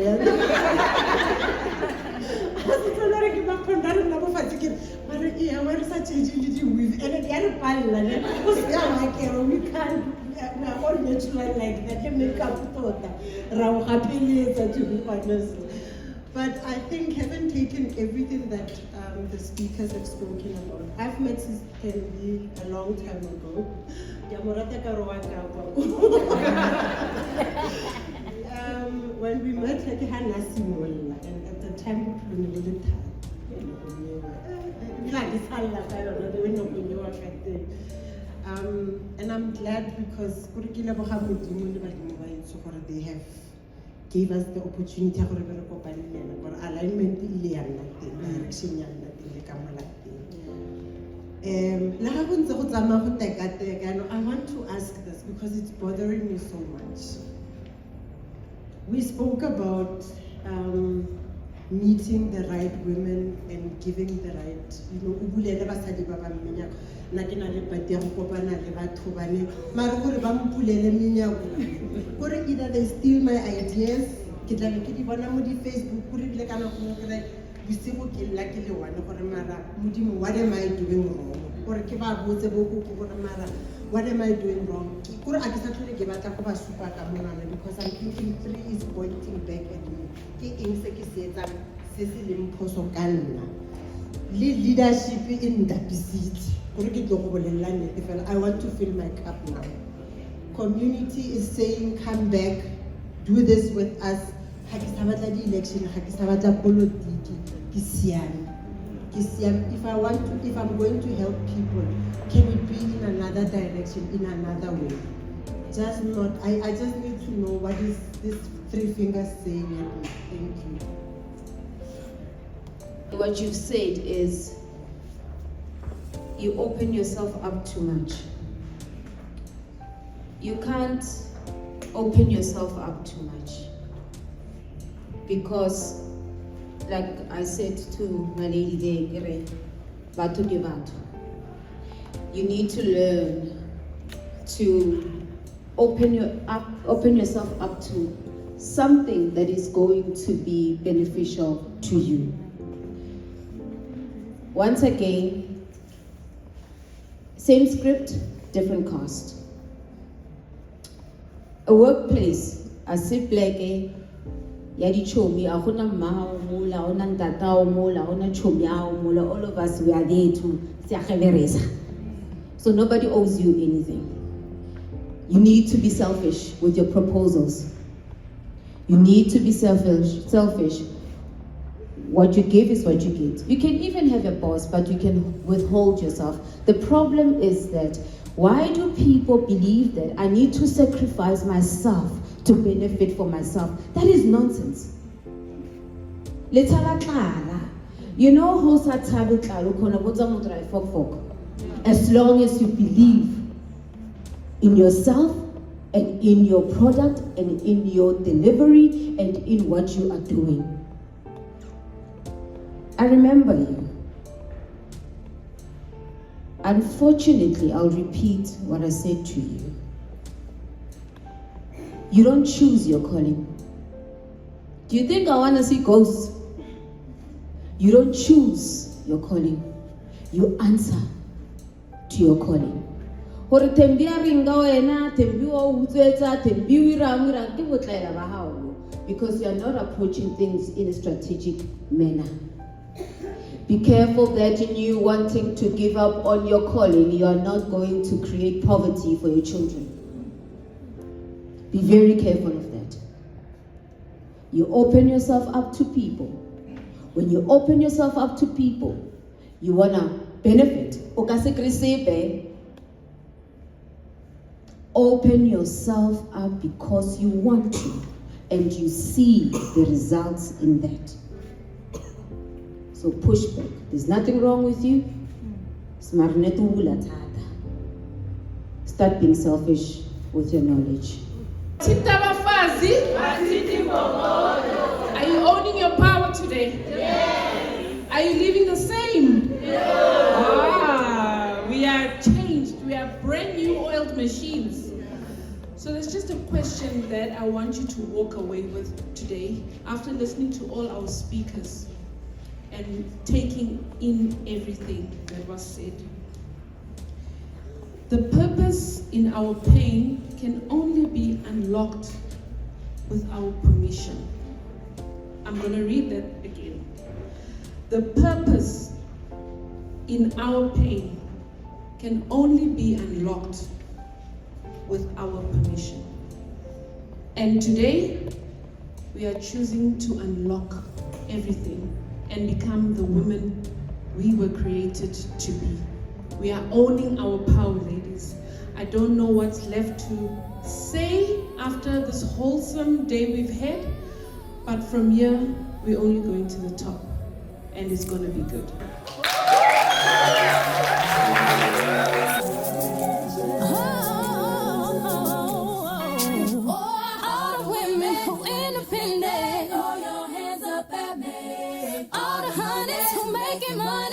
We are all natural like that. Can make up to be honest. But I think having taken everything that the speakers have spoken about, I've met Sis Thembi a long time ago. When we met at Hanasimol, and at the time we were really tired. And I'm glad because they have gave us the opportunity to alignment direction. I want to ask this because it's bothering me so much. We spoke about meeting the right women and giving the right, o bulele basadi ba bang menyako. Nna ke na le pati ya go kopana le batho bane mare gore ba mpulele menyako gore either they steal my ideas ke tla ke di bona mo di Facebook gore bile kana go gore bosigo ke lla ke le one gore mara modimo what am I doing wrong gore ke ba botse bo go gore mara what am I doing wrong gore a ke sa tlhole ke batla go ba supa ka monana because I'm thinking 3 is pointing back at me ke eng se ke se etsang se se leng phoso ka nna le leadership in that seat gore ke tlo go bolella nnete fela I want to fill my cup now. Community is saying come back, do this with us. Ha ke sa batla di election, ha ke sa batla politiki, ke siame. If I'm going to help people, can it be in another direction, in another way? Just not, I just need to know what is this 3 fingers saying at me. Thank you. What you've said is you open yourself up too much. You can't open yourself up too much because, like I said to my lady there, batu ke batu. You need to learn to open yourself up to something that is going to be beneficial to you. Once again, same script, different cast. A workplace, a sipleke, yadi chomi, a hona mao mula, ona ntatao mula, ona chomi ao mula, all of us, we are there to siachevereza. So nobody owes you anything. You need to be selfish with your proposals. You need to be selfish. What you give is what you get. You can even have a boss, but you can withhold yourself. The problem is that why do people believe that I need to sacrifice myself to benefit for myself? That is nonsense. You know as long as you believe in yourself and in your product and in your delivery and in what you are doing. I remember you. Unfortunately, I'll repeat what I said to you. You don't choose your calling. Do you think I want to see ghosts? You don't choose your calling. You answer to your calling. Because you are not approaching things in a strategic manner. Be careful that in you wanting to give up on your calling, you are not going to create poverty for your children. Be very careful of that. You open yourself up to people. When you open yourself up to people, you want to benefit. Open yourself up because you want to, and you see the results in that. So push back. There's nothing wrong with you. Start being selfish with your knowledge. Are you owning your power today? Yes. Are you living the same? Yes. We are changed. We are brand new oiled machines. So there's just a question that I want you to walk away with today after listening to all our speakers and taking in everything that was said. The purpose in our pain can only be unlocked with our permission. I'm going to read that again. The purpose in our pain can only be unlocked with our permission. And today, we are choosing to unlock everything and become the women we were created to be. We are owning our power, ladies. I don't know what's left to say after this wholesome day we've had, but from here, we're only going to the top, and it's gonna be good. All the women who independent, throw your hands up at me. morning.